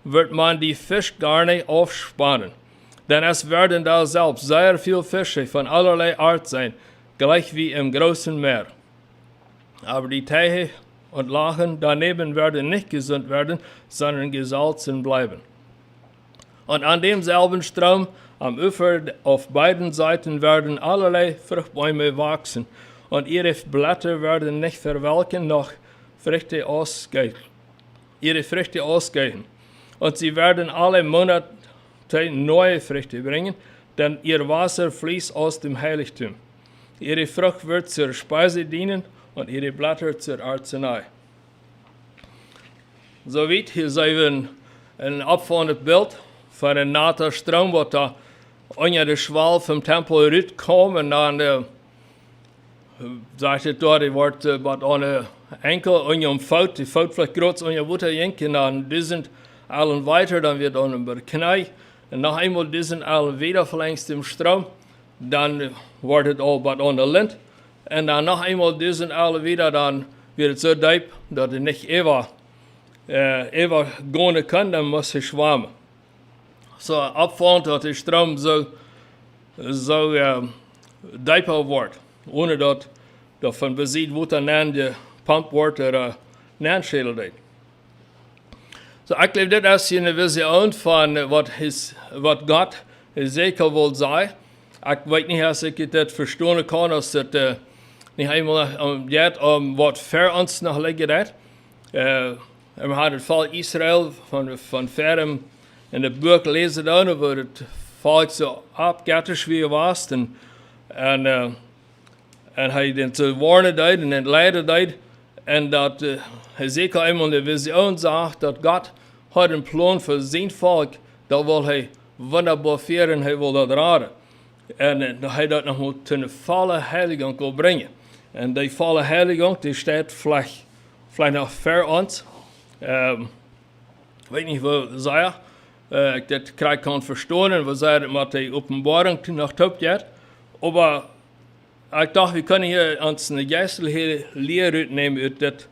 wird man die Fischgarne aufspannen. Denn es werden da selbst sehr viele Fische von allerlei Art sein, gleich wie im großen Meer. Aber die Teiche und Lachen daneben werden nicht gesund werden, sondern gesalzen bleiben. Und an demselben Strom am Ufer auf beiden Seiten werden allerlei Fruchtbäume wachsen, und ihre Blätter werden nicht verwelken, noch ihre Früchte ausgehen. Und sie werden alle Monate neue Früchte bringen, denn ihr Wasser fließt aus dem Heiligtum. Ihre Frucht wird zur Speise dienen und ihre Blätter zur Arznei. Soweit hier sehen wir ein abfallendes Bild von einem naten Strom, wo da unter der Schwall vom Tempel rüberkommt, und dann sagt es dort, wordt wat aan enkel unter dem Fout, die Fout vielleicht groß unter Wutter jenken, dann die sind allen weiter, dann wird an einem Knei, und noch einmal die sind alle wieder verlängst im Strom, dann wordt het al wat an der Lint, und dann noch einmal die sind alle wieder, dann wird es so diep, dass es nicht ewig gehen kann, dann muss es schwammen. So abfallend, dass der Strom so dieper wird, ohne dass von besieht wird, dann gepumpt wird oder nachschädelt. So, ich glaube, das ist eine Vision von, was Gott Ezekiel will sein. Ich weiß nicht, dass ich das verstehen kann, dass das nicht einmal geht, was für uns noch liegt. Wir haben den Fall Israel von Ferem in dem Buch lesen, wo das Volk so abgattisch wie war, und hij den zu warnen deed en den leiden deed, en dat Ezekiel einmal in der Vision sagt, dass Gott hat einen Plan für sein Volk, da will er wunderbar führen, er will das raden. En hij dat nog moet in de volle Heiligung brengen. En die volle Heiligung, die steht vielleicht noch für uns. Weet niet wat zei. Ik dat krijg kan verstehen, we zeiden met die Openbarung nog top gaat. Aber ich dachte, wir können hier uns eine geistliche Lehre nehmen uit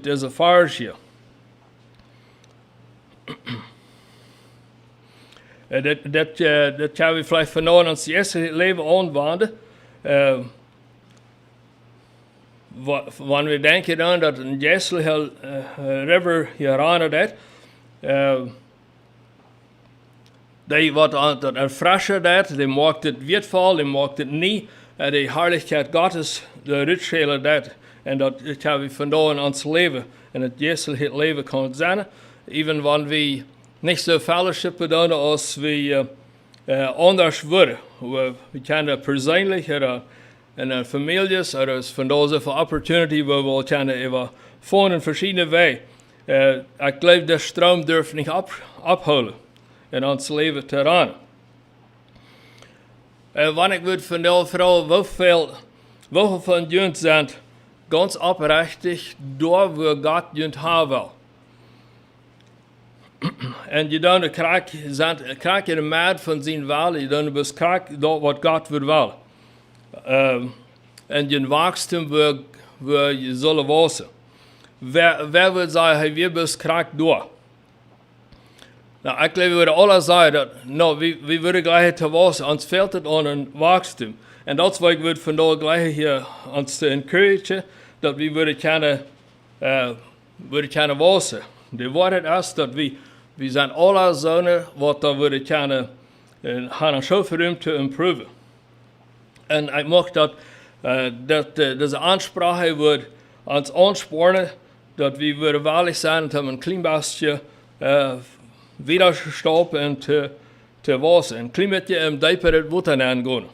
deze Vers hier. Dat gaan we vielleicht vanavond ons eerste leven aanwenden. Wanneer we denken dan dat een geestelijke river hier aan dat, die wat dat erfrischen dat, die maakt het weerval, die maakt het niet. De Heiligkeit Gottes, de Rutschelen dat, en dat gaan we vandaag in ons leven, en het geestelijke leven kan zijn, even wanneer we niet zo fellowship doen als we anders worden. We kunnen persoonlijk in families, er is vandaag zoveel opportunity, waar we kunnen even van in verschillende wegen. Ik geloof, de stroom durft niet ophouden in ons leven te rennen. Wanneer ik van de vrouw hoeveel van jullie zijn ganz oprechtig door waar God jullie hebben wil. En je dan krijg je de maat van zijn wil, je dan krijg dat wat God wil. En je wakstum waar je zullen wassen. wer würde sagen, hey, wir bist krank durch? Nou, ik glaube, we willen alle zeggen dat, nou, we willen gleich te was, ons fehlt het aan een wachstum. En dat is wat ik wil vandaag gleich hier ons te encouragen, dat we willen kunnen wassen. De waarheid is dat we zijn alle zonen wat we willen kunnen, gaan zoveel om te improven. En ik mag dat deze aanspraak wordt ons aansporen, dat we willen waarlijk zijn, dat we een klein beetje wieder stoppen en te wassen. Een klein beetje im dieper het water aangaan.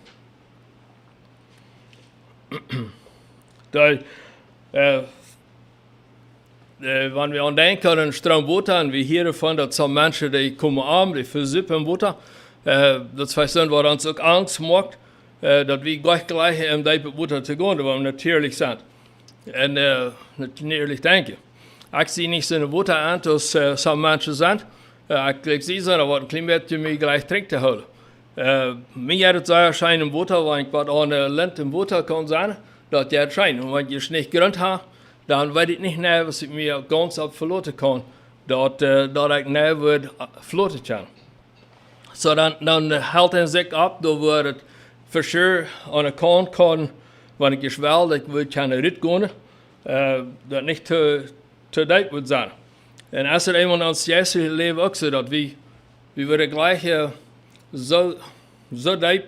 Wenn wir an denken an den Strom Water, und wir hören davon, dass so Menschen, die kommen an, die versuchen im Water, das heißt, was uns auch Angst macht, dass wir gleich im dieper Water zu gehen, weil wir natürlich sind. Und natürlich denken. Ich sehe nicht so ein Water an, dass so Menschen sind. Ich sehe so, aber ein klein bisschen mich gleich trinken zu holen. Mir hat es sehr schön im Water, wenn ich was an der Land im Water kann sein, dass der scheint. Und wenn ich es nicht gegründet habe, dann weiß ich nicht mehr, was ich mir ganz abverloten kann, dass ich nicht wird floten kann. So dann hält er sich ab, da wird es für sure an der Kahn kann, wenn ich es will, ich will keine Ritt gehen, das nicht zu diep wird sein. Und als er einmal ans Jesu Leben auch so, dass wir würden gleich so diep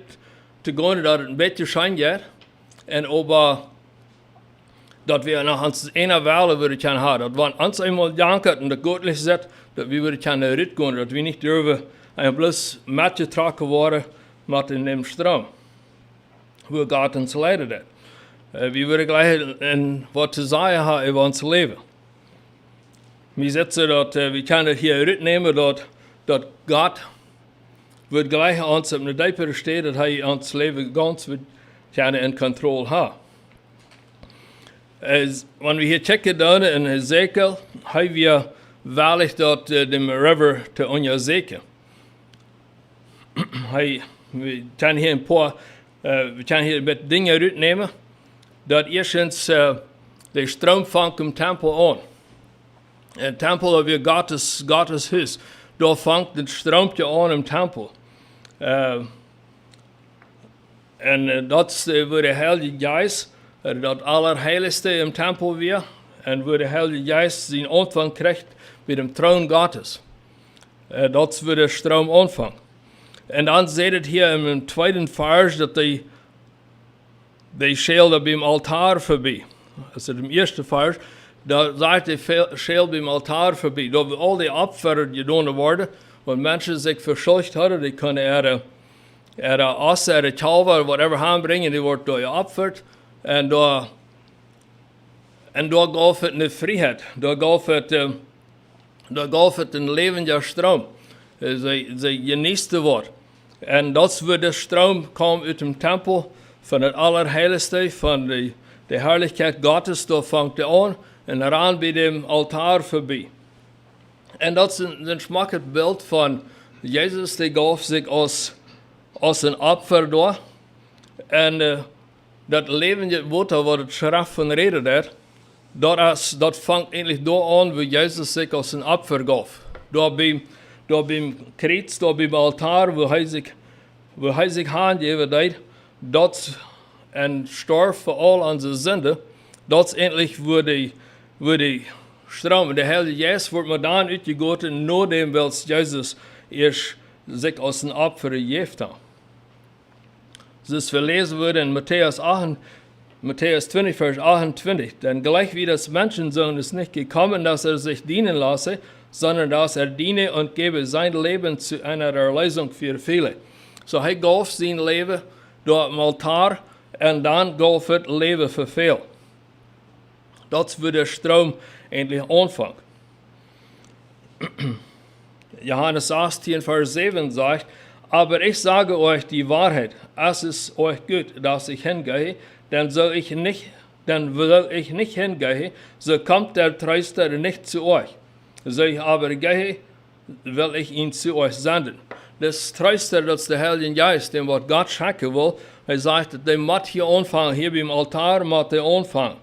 zu gehen, dass es ein bisschen schein geht, und aber dass wir nach uns einer Welle würden können haben, dass wenn uns einmal dankert und das göttlich ist, dass wir würden können Ritt gehen, dass wir nicht dürfen, bloß mitgetragen worden mit in dem Strom, wo Gott uns leidet hat. Wir würden gleich was zu sagen haben über unser Leben. Wir setzen, dass wir können hier Ritt nehmen, dass Gott wird gleich uns in der Deipere stehen, dass er uns Leben ganz wird in Kontrolle haben. Wenn wir hier checken dann in Ezekiel, haben wir wahrlich dort dem River zu uns Ezekiel. Wir können hier ein paar, wir können hier ein bisschen Dinge rausnehmen, dass erstens der Strom fängt im Tempel an. Im Tempel haben wir Gottes Haus. Da fängt der Strom an im Tempel. Und das wird der Heilige Geist, das Allerheiligste im Tempel wir, und wo der Heilige Geist seinen Anfang kriegt mit dem Thron Gottes. Das wird der Strom anfangen. Und dann seht ihr hier im zweiten Vers, dass die Schäle beim Altar vorbei. Also im ersten Vers, da sagt die Schäle beim Altar vorbei. Da wo all die Opfer getan worden, wenn Menschen sich verschuldet haben, die können ihre Asse, ihre Kalver, whatever heranbringen, die wird da geopfert. Und da gab es eine Freiheit, da gab es ein lebender Strom. Sie genießt das Wort. Und das wird der Strom kommen aus dem Tempel, von der Allerheiligste, von der Herrlichkeit Gottes, da fängt er an und ran bei dem Altar vorbei. Und das ist ein schmackes Bild von Jesus, der gab sich als ein Opfer da. Und das lebende Wort, wo das Schrift von redet hat, das fängt eigentlich da an, wo Jesus sich als ein Opfer gab. Da beim Kreuz, da beim Altar, wo er sich hingegeben hat, das ein Storb für all unsere Sünden, das endlich wurde Strom. Der Heilige Geist wird mir dann ausgegossen, nur dem, weil Jesus erst sich als ein Opfer gegeben hat. Das wir lesen würden in Matthäus 20, Vers 28. Denn gleich wie das Menschensohn ist nicht gekommen, dass er sich dienen lasse, sondern dass er diene und gebe sein Leben zu einer Erlösung für viele. So er gab sein Leben dort am Altar und dann gab es Leben für viele. Das wird der Strom endlich anfangen. Johannes 18, Vers 7 sagt, aber ich sage euch die Wahrheit, es ist euch gut, dass ich hingehe, denn will ich nicht hingehen, so kommt der Tröster nicht zu euch. So ich aber gehe, will ich ihn zu euch senden. Das Tröster, das ist der Heilige Geist, dem was Gott schenken will, er sagt, der muss hier anfangen, hier beim Altar muss er anfangen.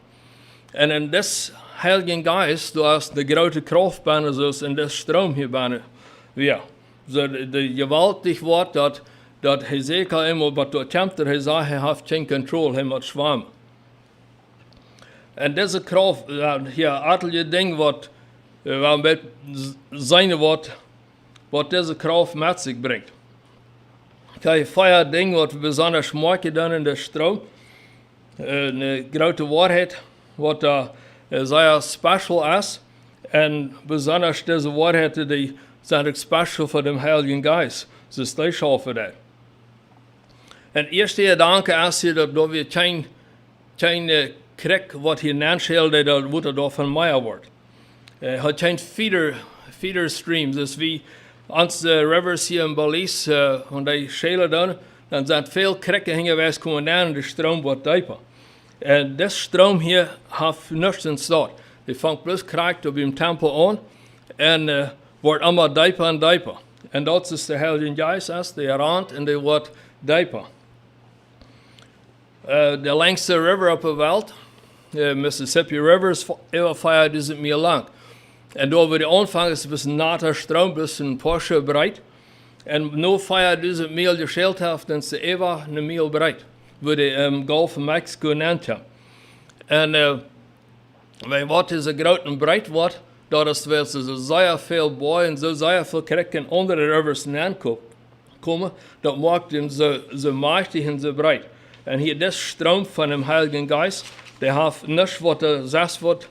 Und das Heiligen Geist, du hast de grote Kraft binnen, zoals in de stroom hier binnen. Ja. So de gewaltig wordt dat hij zeker eenmaal wat door kämpft, hij zei, hij heeft geen controle, hij moet zwemmen. En deze kracht, hier, atelijke ding wat met zijn wat deze kracht met zich brengt. Kijk, vier ding wat besonders mooi dan in de stroom. Een grote waarheid wat zeer special is. En besonders deze waarheden die zijn ook special voor de Heilige Geest. Ze staan voor dat. En eerste gedanke is hier dat we geen krik wat hier nanschelde dat wat er door van mij wordt. Had geen feeder streams, dus wie ons de rivers hier in Belize, en die schelen dan zijn veel krikken hingeweest komen naar en de stroom wordt dieper. En deze stroom hier heeft niets in staat. Die vangt plus krijgt op een tempel aan en wordt allemaal dieper en dieper. En dat is de Heilige Geest, die raant en die wordt dieper. De langste river op de wereld, Mississippi River, is over 5000 mijl lang. En door de aanvang is het een natte stroom, bis een Porsche breit. En nu 5000 mijl gescheld heeft, dan is het over een mijl breit. Waar de Golf van Mexico nennt. En wat is een groot en breed wordt, dat is wel zo zeer veel boy en zo zeer veel krikken onder de rivers komen, dat maakt hem zo machtig en zo breed. En hier deze stroom van de Heilige Geest, die heeft niets wat er zes wordt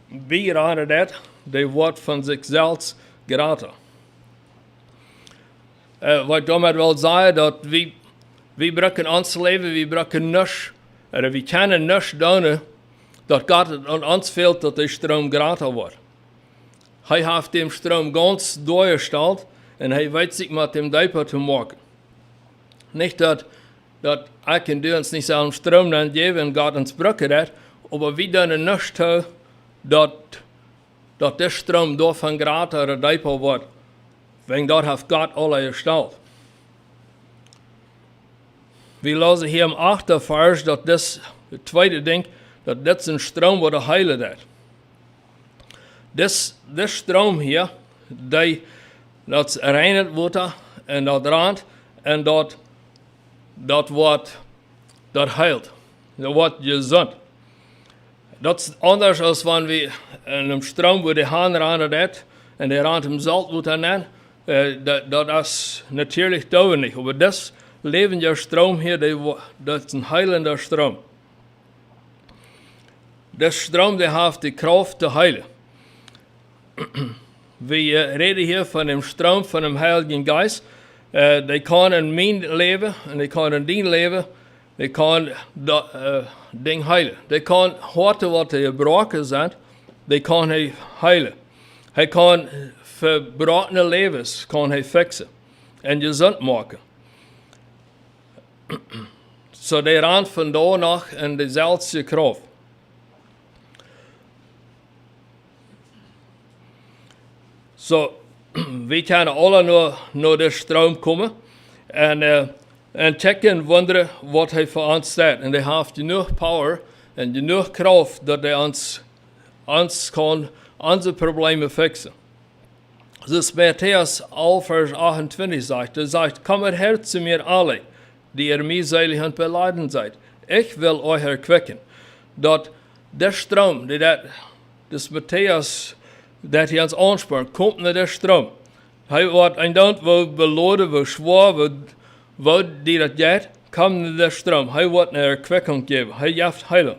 bier aan dat, die wordt van zichzelf geraten. Wat ik daarmee wil zeggen, dat we breken ons leven, we breken niets, en we kunnen niets doen, dat God aan ons fehlt, dat de stroom geraten wordt. Hij heeft de stroom ganz doorgesteld, en hij weet zich met dem dieper te maken. Niet dat ik en du ons niet zo'n stroom dan geven en God ons breken dat, maar we doen niets toe, dat de stroom door van geraten en dieper wordt. Want dat heeft God alle gesteld. We lezen hier im 8. vers dat dit, het tweede ding, dat dit een stroom wordt de heilige dat. Dit stroom hier, dat reinert water en dat rand en dat heilt. Dat wordt gezond. Dat is anders als wanneer we in een stroom waar de haan raden dat en de rand hem zout wordt aan. Dat is natuurlijk doen we niet. Maar dit levende stroom hier, dat is een heilende stroom. De stroom die heeft de kracht te heilen. We reden hier van de stroom van de Heilige Geest. Die kan in mijn leven en die kan in dien leven. Die kan dat ding heilen. Die kan harten wat gebroken zijn, die kan hij heilen. Hij kan verbrochene levens kan hij fixen en gezond maken. Zo die rand van daar nog in dezelfde kracht. Zo, we kunnen alle naar de stroom komen en checken wonderen wat hij voor ons staat. En hij heeft genoeg power en genoeg kracht dat hij ons kan onze problemen fixen. Dus Matthäus 11 vers 28 zegt, hij zegt, kommet her zu mir alle, die mühselig und beladen seid. Ich will euch erquicken. Dat de stroom, dus Matthäus, dat hij ons aanspreekt, komt naar de stroom. Hij wordt eindelijk wo beladen, wo zwaar, wo die dat gaat, komt naar de stroom. Hij wordt een erquicking geven. Hij geeft heilig.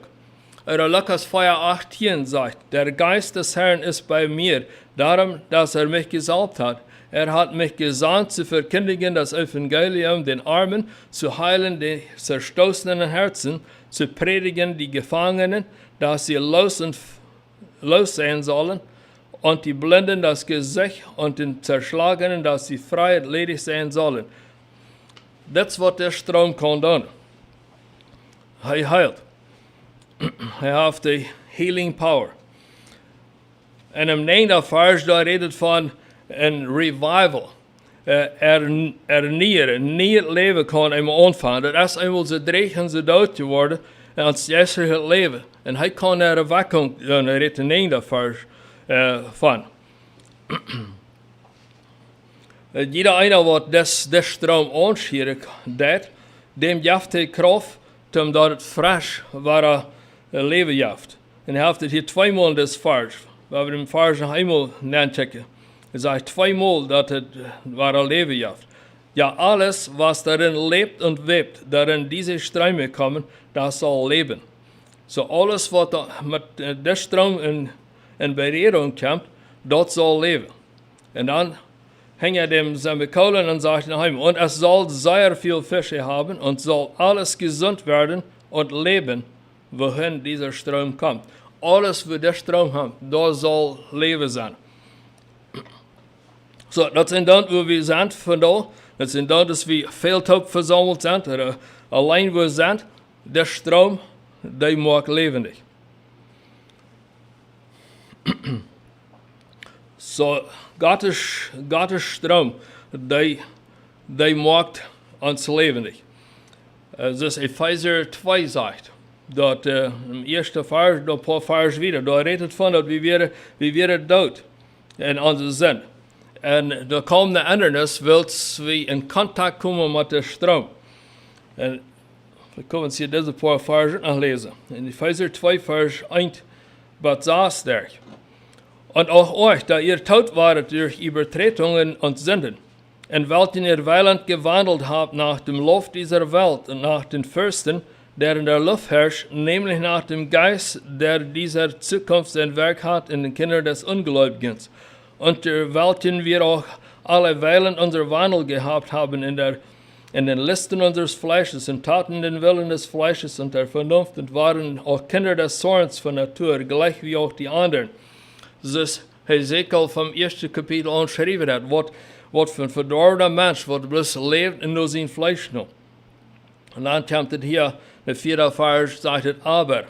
Er Lukas 4,18 sagt, der Geist des Herrn ist bei mir, darum, dass mich gesalbt hat. Hat mich gesandt, zu verkündigen das Evangelium den Armen, zu heilen die zerstoßenen Herzen, zu predigen die Gefangenen, dass sie los sein sollen, und die Blinden das Gesicht und den Zerschlagenen, dass sie frei und ledig sein sollen. Das wat der stroom kan doen. Hij heilt. Hij heeft de healing power. En im 9. vers, daar redet van een revival. Nieuw leven kan eenmaal aanvangen. Dat is eenmaal zo dreig en zo dood geworden. ons geestelijke leven. En hij kan naar de wekking doen, er is een einde van. Jeder einer, wat des stroom aanschieren deed, dem jaft hij kracht, omdat het fresh waar leven jaft. En hij heeft het hier tweemaal des vers. We hebben hem vers nog eenmaal nachecken. Hij zegt tweemaal dat het waar leven jaft. Ja, alles, was daarin lebt und webt, daarin diese Ströme kommen, das soll leben. So alles, wat met de stroom in Berührung kommt, dat soll leben. En dan hängt er dem seine Kohlen und sagt nach ihm, und es soll sehr viel Fische haben und soll alles gesund werden und leben, wohin dieser Strom kommt. Alles, wo der Strom kommt, da soll Leben sein. So, dat zijn dan wo we zijn vandaag. Dat zijn dan dat we veel top verzameld zijn. Alleen we zijn, de stroom, die maakt levendig. So, Gottes stroom, die maakt ons levendig. Dus Epheser 2 zegt, dat im eerste vers, een paar vers wieder, daar redt het van dat we weer dood in onze zin. En de komende andernis wilt we in contact komen met de stroom. En we kunnen hier deze paar versen nog lezen. In Epheser 2 vers 1 bis 6 daar. Und auch euch, da ihr tot waret durch Übertretungen und Sünden, in welchen ihr weiland gewandelt habt nach dem Lauf dieser Welt und nach den Fürsten, der in der Luft herrscht, nämlich nach dem Geist, der dieser Zukunft sein Werk hat in den Kindern des Ungläubigen, unter welchen wir auch alle Weilen unser Wandel gehabt haben in den Listen unseres Fleisches und taten den Willen des Fleisches und der Vernunft und waren auch Kinder des Zorns von Natur, gleich wie auch die anderen. Dus Hezekiel vom ersten Kapitel aanschreven hat, wat voor een verdorbener Mensch, wat bloß leeft in zijn Fleisch nog. En dan komt het hier, de vierde vers zegt het aber.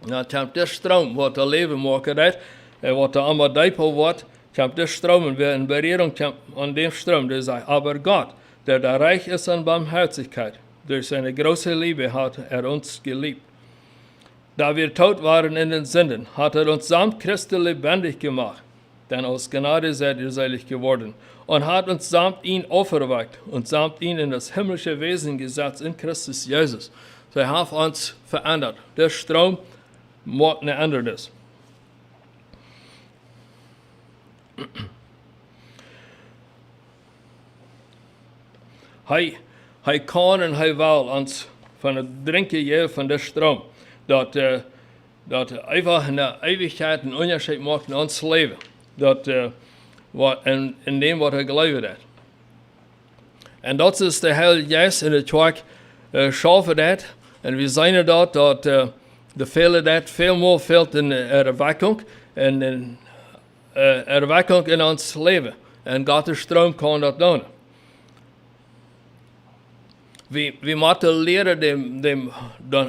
En dan komt de stroom, wat de leven maken heeft, en wat de allemaal dijpel wordt, komt de stroom, en weer in Berührung komt aan dem stroom, der sagt, aber Gott, der reich ist an Barmherzigkeit, durch seine große Liebe hat uns geliebt. Da wir tot waren in den Sünden, hat uns samt Christi lebendig gemacht, denn aus Gnade seid ihr selig geworden, und hat uns samt ihn auferweckt und samt ihn in das himmlische Wesen gesetzt in Christus Jesus. So er hat uns verändert. Der Strom macht eine Ändernis. Hij kan en hij wil ons van het drinken geven van de stroom. Dat einfach in der Ewigkeit einen Unterschied macht in ons leven. Dat in dem, wat hij geloofd hat. En dat is de Heilige Geest in het werk schaffen dat. En we zien dat de vele dat veel meer fehlt in erwekking. En in erwekking in ons leven. En Gottes stroom kan dat doen. We moeten leren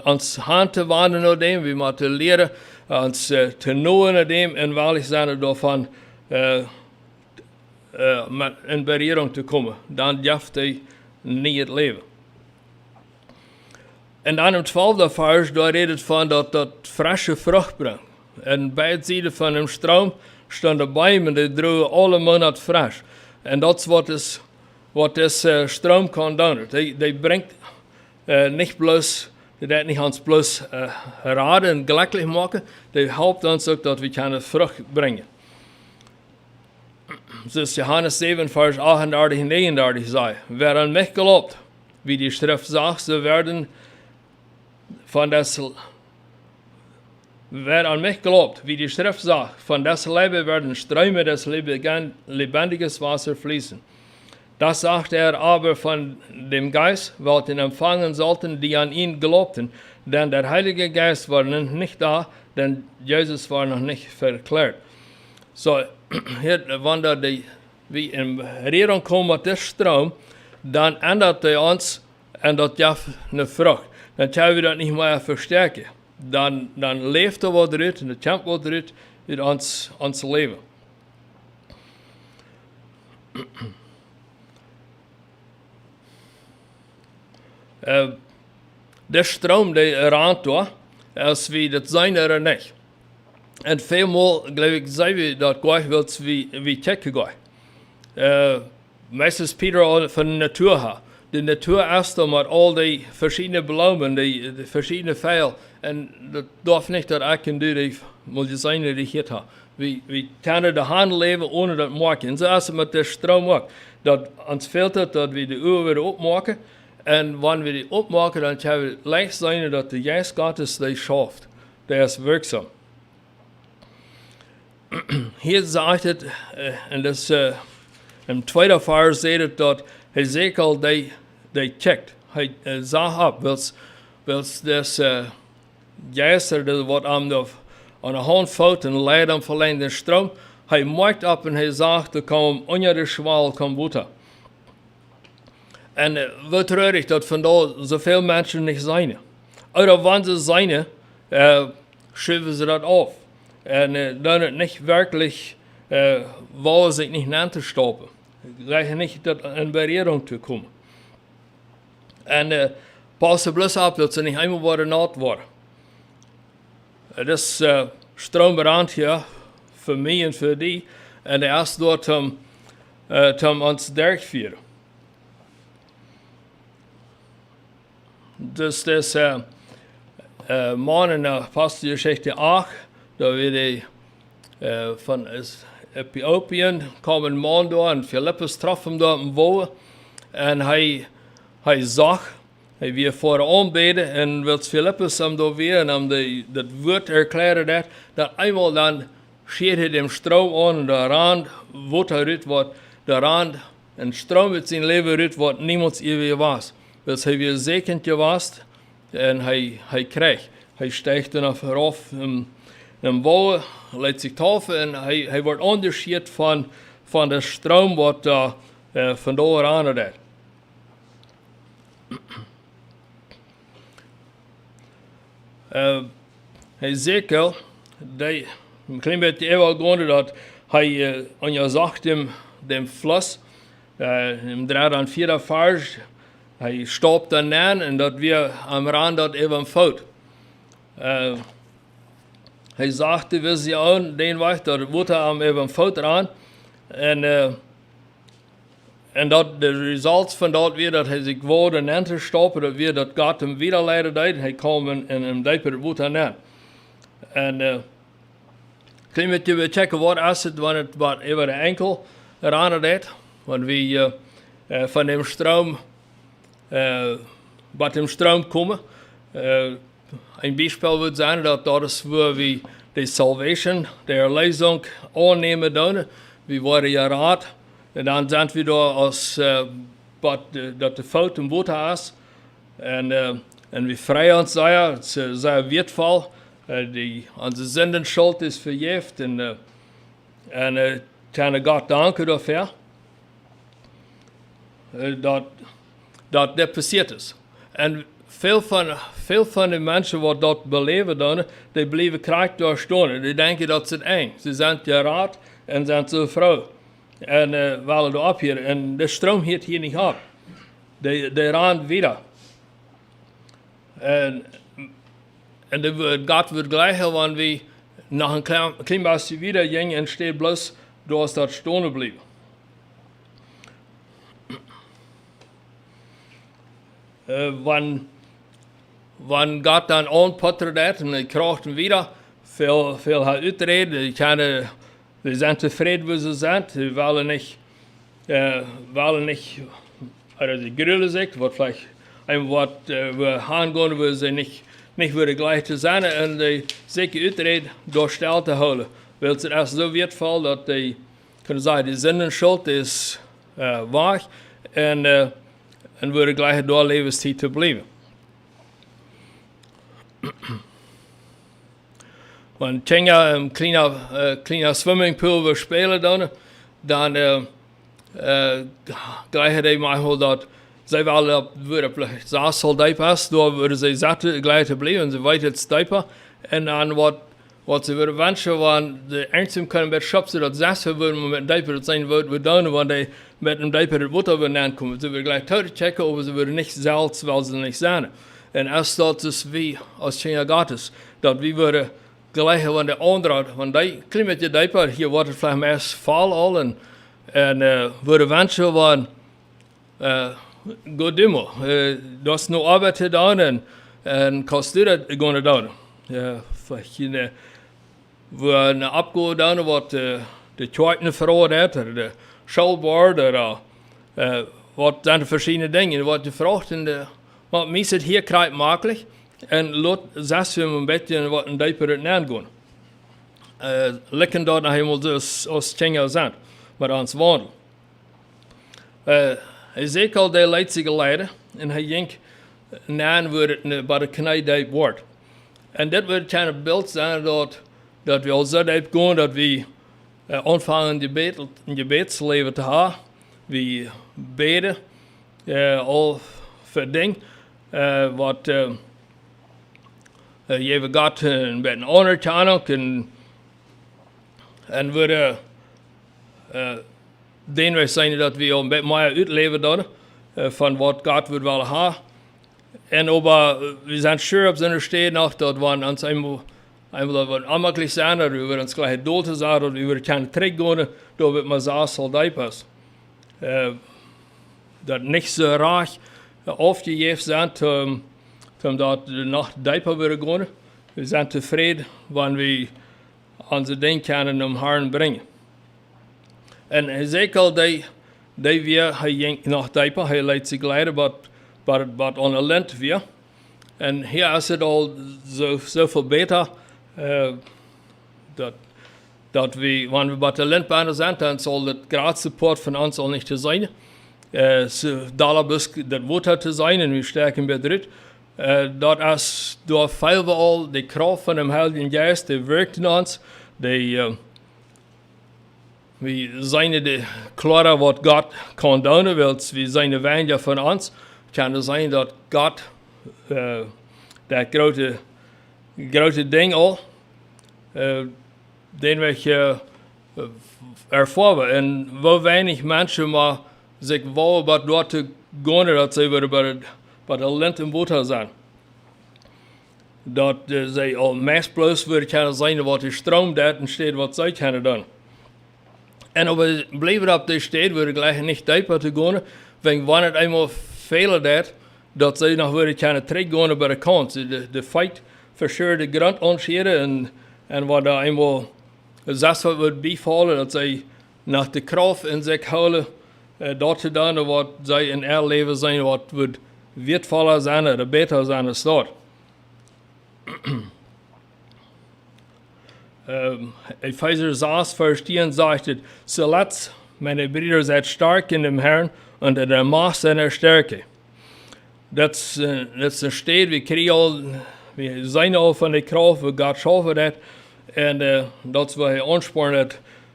ons hand te wandelen naar dem. We moeten leren ons te noemen naar dem. En waarlijk zijn er daarvan in Berührung te komen. Dan jaft hij niet het leven. En dan im 12e vers, daar redt het van dat frische vrucht brengt. En bij het zijde van hem stroom stonden bomen die droegen alle maanden fris. En dat is wat deze stroom kan doen. Die brengt niet bloos, die niet ons bloos raden en gelukkig maken. Die helpt ons ook dat we kunnen vrucht brengen. Dus Johannes 7, vers 38 en 39 zei, wer an mich gelooft, wie die Schrift sagt, so werden wer an mich glaubt, wie die Schrift sagt, von des Leben werden Ströme des lebendiges Wasser fließen. Das sagt er aber von dem Geist, welchen empfangen sollten, die an ihn glaubten, denn der Heilige Geist war noch nicht da, denn Jesus war noch nicht verklärt. So, hier, wenn wir in Berührung kommen mit dem Strom, dann ändert er uns und das gibt eine Frucht. Dann können wir das nicht mehr verstärken. Dann leeft er wat eruit en er komt wat eruit in ons leven. der Strom, der rannt da, als wie das seine oder nicht. Und vielmal, glaube ich, sei wir dort gleich, wird's wie Tecke gleich. Meistens Peter auch von der Natur her. Die Natur erst mit all die verschiedenen Blumen, die verschiedenen Pfeile. Und das darf nicht, dass ich kann die Mediziner, die ich hier habe. Wir können die Hand leben, ohne das machen. Und so ist es mit der Strom auch. Das uns fehlt es, dass wir die Uhr wieder aufmachen. Und wenn wir die aufmachen, dann können wir leicht sein, dass der Geist Gottes die schafft. Der ist wirksam. Hier sagt es, und das im zweiten Vers seht ihr, dass Hesekiel die checkt. Er sagt ab, weil das Geister, das was am an der Hand fällt und leidt am verleihen den Strom, er macht ab und er sagt, da kommt unter der Schwall kommt Wasser. Und wird traurig, dass von da so viele Menschen nicht sein. Oder wenn sie sein, schieben sie das auf. Und dann nicht wirklich, wollen sich nicht nachzustoppen. Gleich nicht in Berührung zu kommen. Und passen bloß ab, dass sie nicht einmal bei der Naht waren. Das Strombrand hier, für mich und für die, und er ist dort uns durchführen. Das ist Mann in der Apostelgeschichte 8, da wir die von Äthiopien kommen Mann da und Philippus traf ihn da im Wohl und er sagt, wir vor anbeten und wird Philippus am da weer und das Wort erklären, dass einmal dann schiet er dem Strom an und der Rand, wo er rührt, was der Rand, ein Strom mit seinem Leben rührt, was niemals ewig war. Weil er wir segnet gewast und er kriegt. Er steigt dann auf im Wohl, lässt sich taufen und er wird unterschied von der Strom, was da von da ran hat. Hesekiel, ein klein bisschen übergegangen, dass und er sagt dem Fluss, im 3. und 4. Vers, er stoppt dann an und dass wir am Rand dort eben fällt. Er sagte, wir sie an, den Weg, dort wurde am eben fällt ran und dat de results van dat weer dat hij zich woorden en te stoppen, dat weer dat Gott hem wieder leiden deed. Hij kwam en hem deed het woord aan. En klein beetje we checken wat is het, wanneer het wat over de enkel eraan deed. Want we van dem Strom, wat dem Strom komen. Een Beispiel würde sein, dat is waar we de Salvation, de Erlösung aannemen doen. We worden ja raad. En dan zijn we daar als dat de fout im Water is. En we vrij ons zijn, het is zeer wertvoll. Onze zendenschuld is vergeeft. En kunnen God danken daarvoor. Dat dit passiert is. En veel van de mensen die dat beleven doen, die blijven krijgt door staan. Die denken dat ze het eng. Ze zijn te raad en zijn te vrouw. En willen er op hier. En de stroom hield hier niet op. Die rand weer. En God wordt gleich, wanneer we nog een klein beetje weer gingen en steht bloß, du hast dat stehen blijven. Wanneer God dan aanpattert dat en hij krijgt hem weer, veel hat uitreden, die zijn tevreden, wie ze zijn. Die willen niet, oder die grillen zich, wat vielleicht wat we gaan, waar ze niet willen gleich te zijn. En die zeker uitreden door stil te houden. Weil het is zo wertvoll, dat die, kunnen zeggen, die zendenschuld is waar. En willen gleich door levenstijd te blijven. Want Tjenga een kleiner swimmingpool wil spelen dan gleich hij maar dat zij wel willen zaas zal dijpen, door willen zij zaten gleich te blijven, ze weten het dijpen. En dan wat ze willen wensen, want de ernst kunnen met schopsen dat zaas willen met dijpen, dat zijn wat we doen, want die met een dijpen het water willen aankomen. Ze willen gleich te checken, of ze willen niet zelfs, wel ze niet zijn. En als dat is wie, als Kinder Gottes, dat we worden gelijk van de andere, want die klimmetje dieper, hier wordt het vielleicht meest val al en worden wensen van, goed dummer, dat is nog arbeid gedaan en kost du dat gewoon doen. Ja, vielleicht we een opgave doen wat de tweede vrouw heeft, of de schoolbord, of wat dan verschillende dingen, wat je vraagt en want mij zit hier krijgt makkelijk en laat zes we een beetje wat een dieper het gaan. Lekker dat nog helemaal dus als Kinder zijn, maar ons wandel. Hij zei al de leidse leider en hij ging na wordt het bij de knij diep wordt. En dit wordt een beeld zijn dat we al zo diep gaan dat we aanvangen een gebedsleven te hebben. We beden al voor dingen wat je God een beetje ondertalen en we wij zijn dat we al een beetje meer uitleven doen van wat God wil willen hebben. En aber we zijn sure op zijn steed nog dat we ons eenmaal wat onmogelijk zijn, dat we ons gleich dood zijn, dat we kunnen teruggaan, dat we maar zo zal diep is. Dat niet zo raar aufgegeven zijn, omdat we nog dieper willen gaan. We zijn tevreden wanneer we onze dingen kunnen om Herren brengen. En Ezekiel, die weer, hij ging nog dieper, hij leidt zich leider, wat aan de lint weer. En hier is het al zoveel beter, dat we, wanneer we bij de lintbaan zijn, dan zal het graadsupport van ons al niet te zijn. Dat water te zijn en we sterken weer eruit. Dat is door veel we al de kracht van de Heilige Geest, die werkt in ons. We zijn de klare wat God kan doen, want we zijn de weinig van ons. Kan het zijn dat God dat grote ding al, den we ervaren. En wel weinig mensen maar zich wou wat door te gaan, dat ze weer bij de lint en water zijn. Dat ze al meest plus weer kunnen zijn wat de stroom dat en steeds wat zij kunnen doen. En we blijven op de stad, we gleich niet dieper te gaan, wanneer het eenmaal velen dat ze nog weer kunnen teruggaan bij de kant. De feit verscheur de grond aanscheren en wat daar eenmaal zes wat wordt bijvallen, dat ze naar de kracht in zich houden, dat te doen wat zij in haar leven zijn, wat wordt wertvoller zijn of beter zijn als dat. Epheser 6, vers 10 sagt het, so lasst, meine Brüder, seid stark in dem Herrn und in der Macht seiner Stärke. Dat is een steed, we zijn al van de kracht, we God schaffen dat, en dat we aansporen,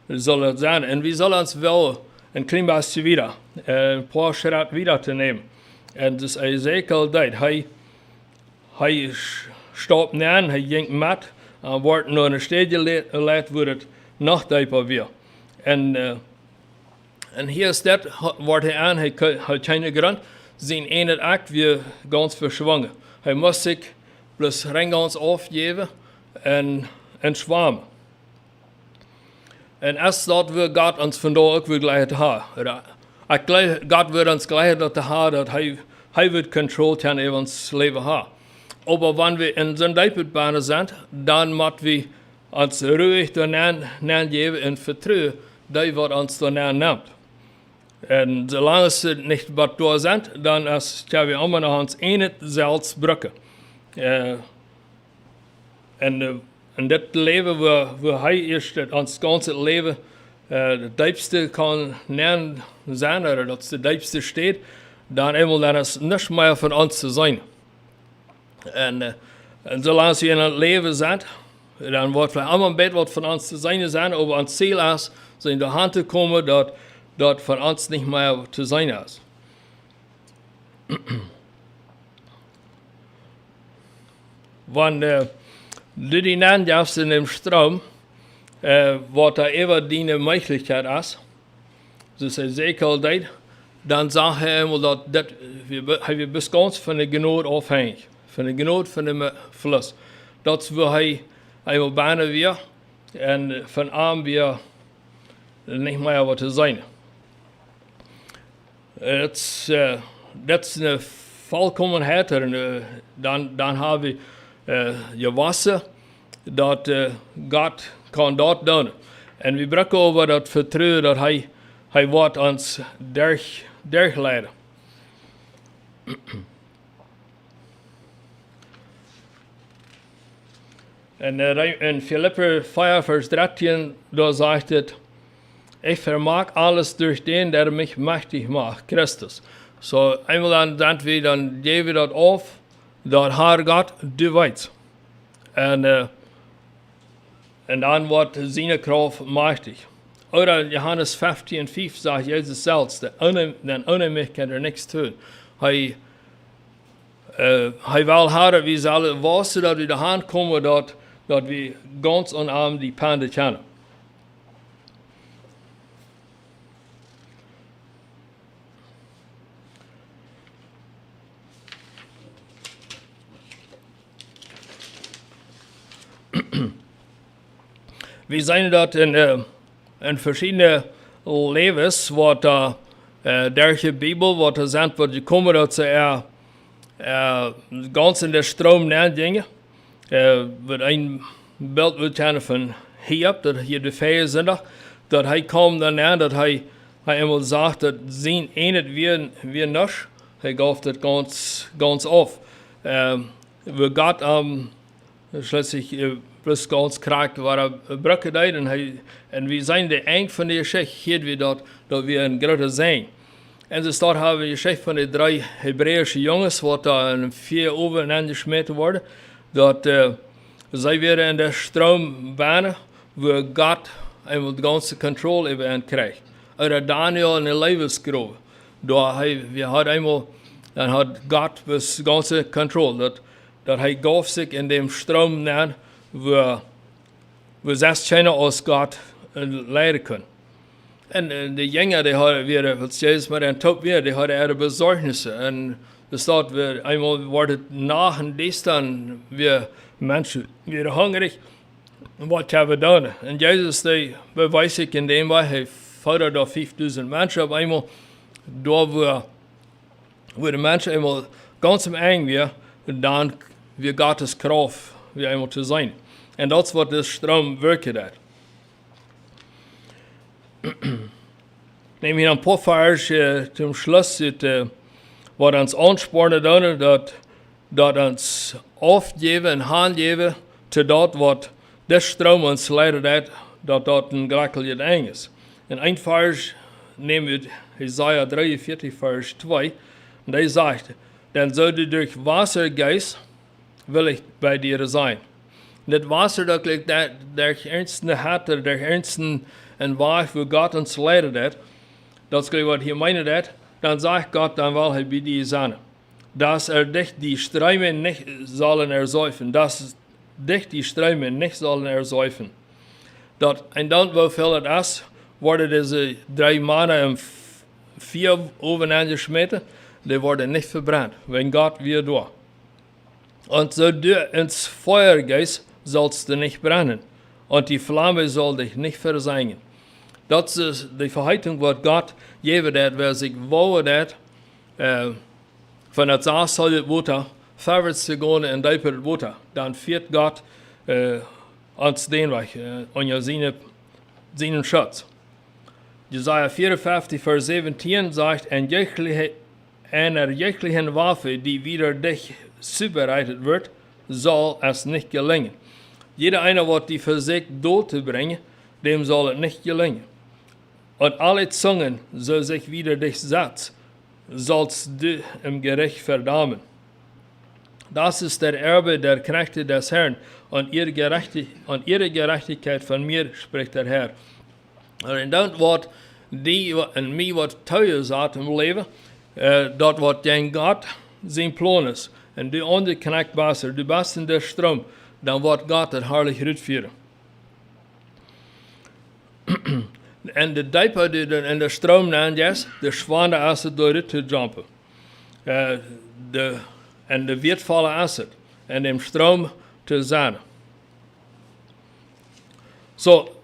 dat zal het zijn. En we zullen ons wel een klein beetje weer, een paar schritt weer te nemen. En dus Ezekiel deed, hij stopt neer, hij ging met, en wordt naar een stedje geleid, wordt het nog dieper weer. En hier is dat, wordt hij aan, hij keine grond, zijn ene act weer ganz verschwongen. Hij moest zich plus ganz afgeven en zwammen. En als dat we God ons vandaag ook weer gleich te hebben. God wil ons gleich dat hebben, dat hij wil controle in ons leven hebben. Aber wenn wir in zo'n Dijpertbaan zijn, dan moeten we ons ruhig daarna geven en vertrouwen dat wat ons daarna neemt. En zolang ze niet wat door zijn, dan kunnen we allemaal naar ons ene zelfs brukken. En dit leven waar hij is, dat ons ganze leven het diepste kan zijn, of dat de diepste staat, dan is het niet meer van ons te zijn. En zolang ze in het leven zijn, dan wordt het allemaal een beetje wat van ons te zijn, maar ons ziel is, in de hand te komen dat van ons niet meer te zijn is. Wanneer du die naamjast in dem Strom, wat er immer die mogelijkheid is, dus Ezekiel deed, dan zag hij eenmaal dat hij was ganz van de genade afhängig. van de genoot van de fles. Dat is waar hij wil bijna weer en van aan weer niet meer wat te zijn. Dat is een volkomenheid en dan hebben we gewassen dat God kan dat doen. En we breken over dat vertrouwen dat hij wordt ons durchleiden. En in Filipper 5 vers 13, daar zegt het, ik vermag alles durch den, der mich machtig macht, Christus. So, eenmaal dan geven we dat af, dat haar God, du weet. En dan wordt zijn kracht machtig. Oder Johannes 15:5 sagt Jezus zelfs, den ohne mich kan niks tun. Hij wil hebben, we zullen wassen dat we de hand komen, dat we ganz en arm die panden kennen. We zijn dat in verschillende levens, wat de Bibel, wat er zijn, wat je komen, dat ze ganz in de stroom nadingen. Wat een beeld wil kennen van Hiob, dat hier de feeën zijn, dat hij kwam daarna, dat hij eenmaal zegt, dat zijn eenheid weer nog, hij gaf dat ganz af. We gaat schließlich plus ganz krank waar brücken deed en we zijn de eind van de geschichte, hier we dat we een grote zijn. En ze staat hebben we geschichte van de 3 Hebreeuwse jongens, wat daar in 4 over en gesmeten worden, dat zij weer in de stroom banen, waar God eenmaal de ganze controle over hen krijgt. Uit Daniel in de levensgrove, we had eenmaal, dan had God de ganze controle, dat hij gaf zich in de stroom naar, we zelfs kennen als God leiden kunnen. En de jongen die hadden weer, wat Jezus met een top weer, die hadden er bezorgnissen. En er staat weer, eenmaal wordt het na en des dan weer mensen weer hongerig. Wat hebben we doen? En Jezus die bewijst zich in dem waar hij voedde door 5000 mensen op eenmaal, door waar de mensen eenmaal ganz am eng weer, dan weer Gottes kracht weer eenmaal te zijn. En dat is wat de stroom werkt uit. Neem hier een paar vers zum Schluss, wat ons aansporen doen, dat ons afgeven en handgeven te dat wat de stroom ons leidt uit, dat een gelijkelijk eng is. En een vers nemen we Jesaja 43 vers 2, en die zegt, dan zou du durch Wassergeist wil ik bij dir zijn. Dat Wasser, dat ligt der ernste Hatter, der ernste en waar voor God ons leidt, dat is wat hij meint dat, dan zegt God, dan wil hij bij dir zijn. Dat dich die Ströme nicht sollen ersäufen, dass dich die Ströme nicht sollen ersäufen. En dan wofür het is, worden deze 3 mannen en 4 overeinander geschmeten, die worden nicht verbrannt, wenn Gott wieder da. Und so du ins Feuer gehst, sollst du nicht brennen. Und die Flamme soll dich nicht versengen. Dat is de verheitung wat Gott geven dat, wer zich wouden dat, van het zaas zal het water, verwaarts te gaan en dieper het water. Dan viert God ons den weg, onder zijn schutz. Jesaja 54 vers 17 zegt, en jeglichen Waffe, die wieder dich zubereitet wird, zal es nicht gelingen. Jeder einer, wat die versucht dood te brengen, dem soll het nicht gelingen. Und alle Zungen, so sich wieder dich setzt, sollst du im Gericht verdammen. Das ist der Erbe der Knechte des Herrn, und ihre Gerechtigkeit von mir, spricht der Herr. Und dat wat die en mij wat teuer zat im Leben, dat wat den Gott zijn plan is. En du andere Knecht besser, du bist in der Strom, dan wordt God het herrlich uitvoeren. En de dieper die in de stroom naast, de zwaarder is het door het te jumpen. en de wertvolle asset en dem Strom te zijn. So,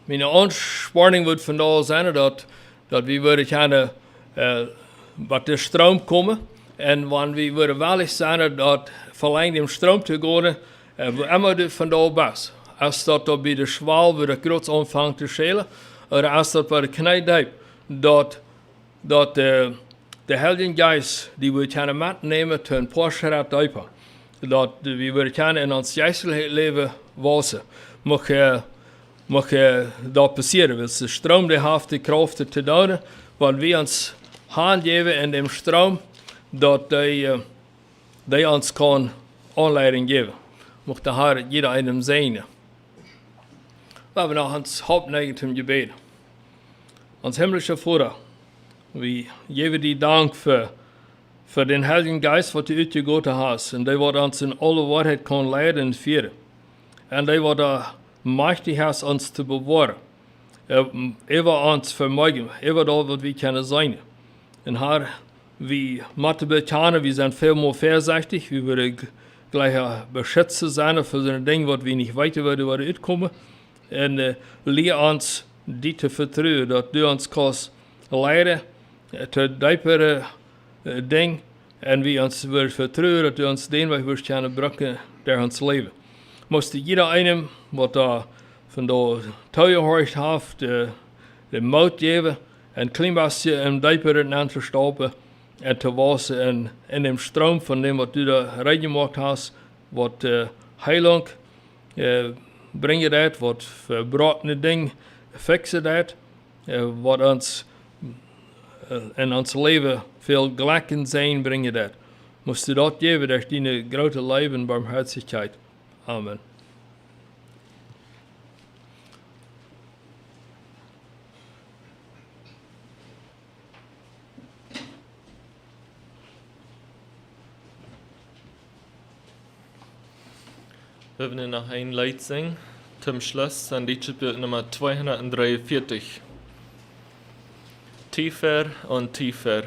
mijn aansporing wordt vandaag zijn dat we willen gaan wat de stroom komen en wanneer we willen wel zijn dat verlengd dem Strom te gaan, wo immer du vandaag bist. Als dat bij de schwal, wo de groot aanvangt te schelen, of als dat bij de knijdiep, dat de Heilige Geist, die we gaan metnemen tot een paar schritt dieper, dat we willen gaan in ons geestelijk leven wassen, mag dat passeren. Als de stroom die heeft die kracht te doen, want we ons handgeven in dem stroom, dat die ons kan aanleiding geven. Mocht de Heer jeder einem zijn. We hebben nog ons Hauptneigen zum Gebet. Ons himmlische Vater, we geven die dank voor den Heiligen Geist, wat du uitgegoten hast. En die wat ons in alle waarheid kan leiden en vieren. En die wat machtig is ons te bewaren. Even ons vermogen, even dat wat we kunnen zijn. En Heer, we moeten betanen, we zijn veel meer voorzichtig, we willen gleich beschützen zijn voor zo'n ding wat we niet weten waar we uitkomen. En leer ons die te vertrouwen, dat du ons kan leiden tot diepere ding. En we ons willen vertrouwen, dat du ons den weg wirst kunnen brengen door ons leven. Moest jeder einem, wat van de teuerhorst heeft, de moed geven, en klein beetje een diepere aan te stappen en te wassen in dem stroom van dem wat du da reingemaakt hast, wat heilang brengt dat, wat verbratene ding fixen dat, wat ons in ons leven veel gelijken zijn brengt dat. Moest du dat geven durch die grote liefde en barmherzigkeit. Amen. Wir werden noch ein Lied singen, zum Schluss, an Liedschrift Nummer 243. Tiefer und tiefer,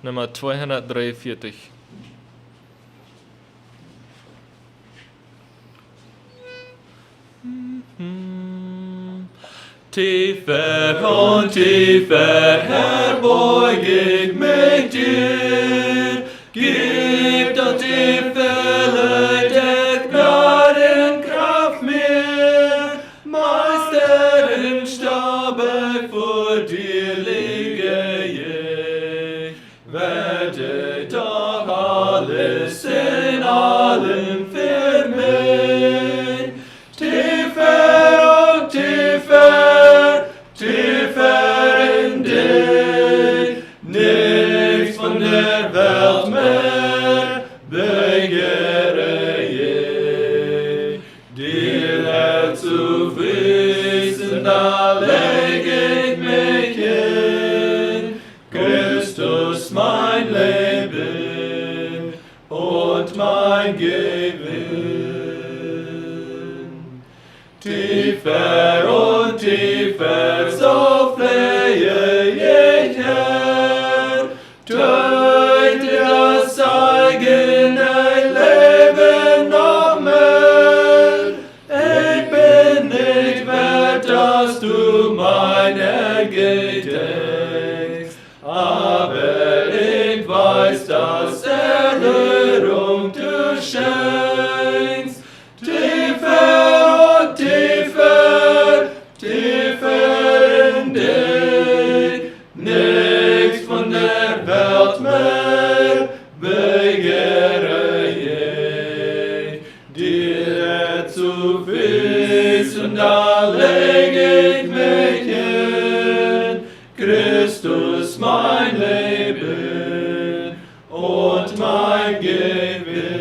Nummer 243. Tiefer und tiefer, Herr, beug ich mich dir, gib doch die Fülle der Gnadenkraft mir, Meister im Stabe vor dir liege ich, werde doch alles in allem für mich. Tiefer und tiefer, tiefer in dich, nichts von der Welt mehr begehre ich. Dir Herr zu Füßen, da leg ich mich hin, Christus mein Leben und mein Gewinn. Tiefer und tiefer, so flehe ich, Herr, töte das eigene Leben noch mehr. Ich bin nicht wert, dass du meiner gedenkst, aber ich weiß, dass Erhörung du schenkst. Tiefer und tiefer, tiefer in dich, nichts von der Welt mehr begehre ich. Dir zu Füßen, da leg ich mich hin, Christus mein Leben und mein Gewinn.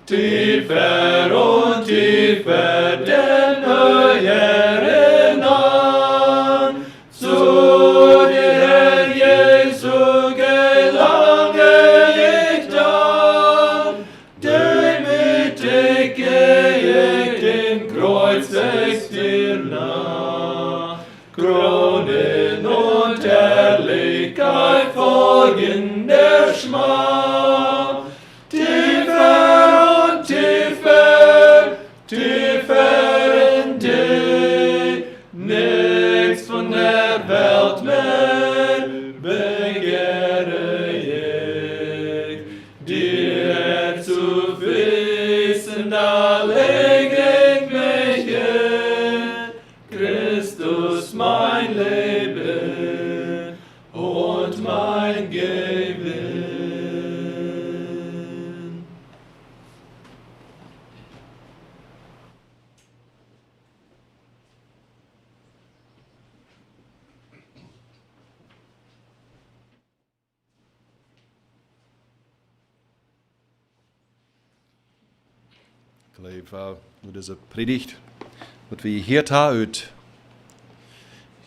Tiefer und tiefer, den höheren an, zu dir, Herr Jesu, gelange ich dann, demütig gehe ich den Kreuzweg dir nach, Kronen und Herrlichkeit folgen der Ik geloof nu deze predigt, wat we hier uit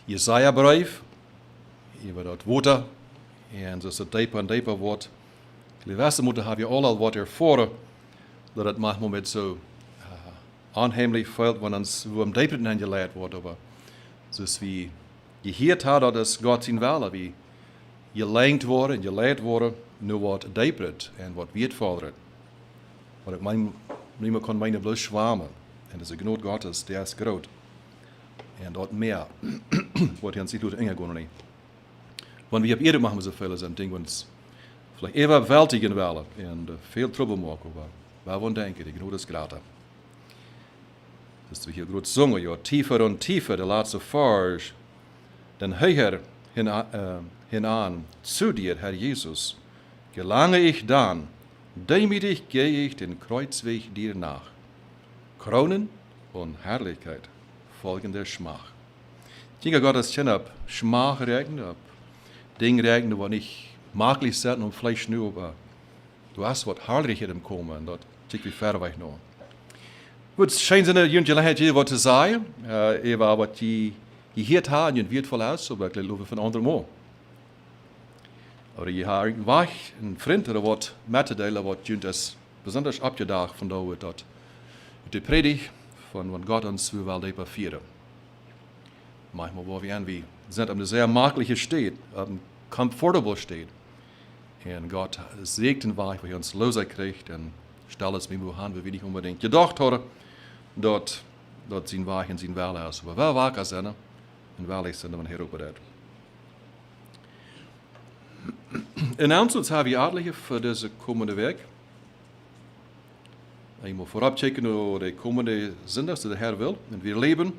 Jesaja-brief, über dat water, en zoals het dieper en dieper wordt. Ik geloof, we moeten hebben al wat ervoor, dat het manchmal met zo aanheimlich voelt, wanneer we am dieper in geleid wordt, aber zoals we gehoord hebben, dat is God zijn wil, wie gelenkt worden en geleid worden, nu wat dieper en wat wertvoller. Maar ik mijn, niemand kan mij bloos schwamen. En dat is de genoot Gottes, der is groot. En dat meer, wat hij aan zich doet, enger gaan niet. Want we hebben eerder maken we zoveel zijn dingen, ons vielleicht überwältigen willen en veel trouble maken. Maar we denken, die genoot is groter. Dus we hier groot zongen, ja, tiefer und tiefer, de laatste vers, den höher hinan zu dir, Herr Jesus, gelange ich dann, demütig gehe ich den Kreuzweg dir nach. Kronen und Herrlichkeit folgen der Schmach. Ich denke, Gott ist schon ab Schmach regnen, ab Dinge regnen, die nicht maglich sind und vielleicht nur, aber du hast was Herrliches im Kommen, und das ist wie ver weg noch. Gut, es scheint eine Gelegenheit, hier was zu sagen, aber was die gehört haben, und wird voll aus, aber ich glaube von anderen auch. Oder je haar weg een vriend er wat met te delen wat junt is besonders abgedacht van dat de predigt van wat God ons wil dieper vieren. Manchmal wo wir irgendwie sind an einer sehr maglichen Stadt, an comfortable Stadt. Und Gott segnet den Weg, wo er uns loser kriegt und stellt es mir an, wie wir nicht unbedingt gedacht haben, dort sein Weg und sein Welle aus. Aber wer wacker sind und wer sind wir herüber. Announcements habe ich etliche für diese kommende Weg. Ich muss vorab checken, wo die kommende sind, dass der Herr will. Und wir leben,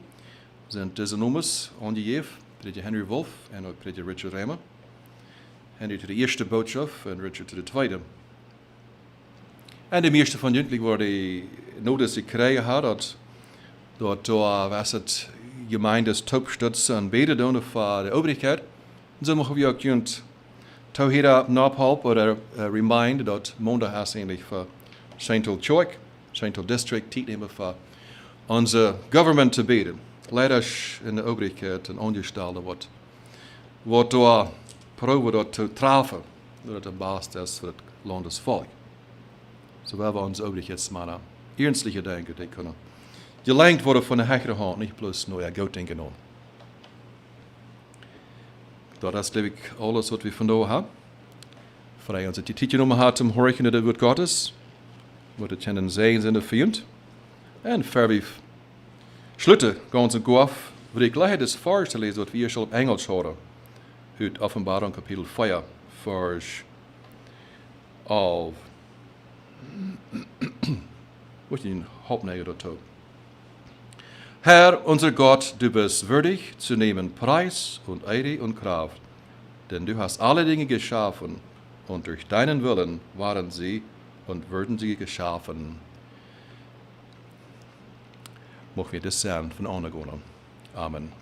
sind diese Nummers angegeben. Prediger Henry Wolf und auch Prediger Richard Reimer. Henry zu der ersten Botschaft und Richard zu der zweiten. Und die meeste von Jüngling, wo die Notiz gekriegt hat, dort was het Gemeindes Taubstütze und Beten tun für die Obrigkeit. Und so machen wir auch Jüngling Tau hier naphalp oder remind dat Montag is eigentlich für Schontal Choik, Schontal District, tijd nemen für onze government te beten. Leid ons in de obrigheid en ongestelde wat door probeert dat te treffen, dat het een baas is voor het landesvolk. Zo hebben we onze obrigheidsmannen ernstliche denken, die kunnen gelenkt worden van de hechtere hand, niet plus nou goed denken aan. Dat is, glaube ich, alles, was wir von da haben. Vrij uns die Titel nochmal hat zum Horchen der Wort Gottes. Wat het in Segen sind erfüllt. Und für Schlutte, ganz und gut, würde ich gleich das Vers zu lesen, was wir schon auf Englisch hören. Heute Offenbarung Kapitel 4, Vers auf. Wo ist den Hauptnäger dazu? Herr, unser Gott, du bist würdig zu nehmen Preis und Ehre und Kraft, denn du hast alle Dinge geschaffen und durch deinen Willen waren sie und würden sie geschaffen. Mochten wir das sein von Amen. Amen.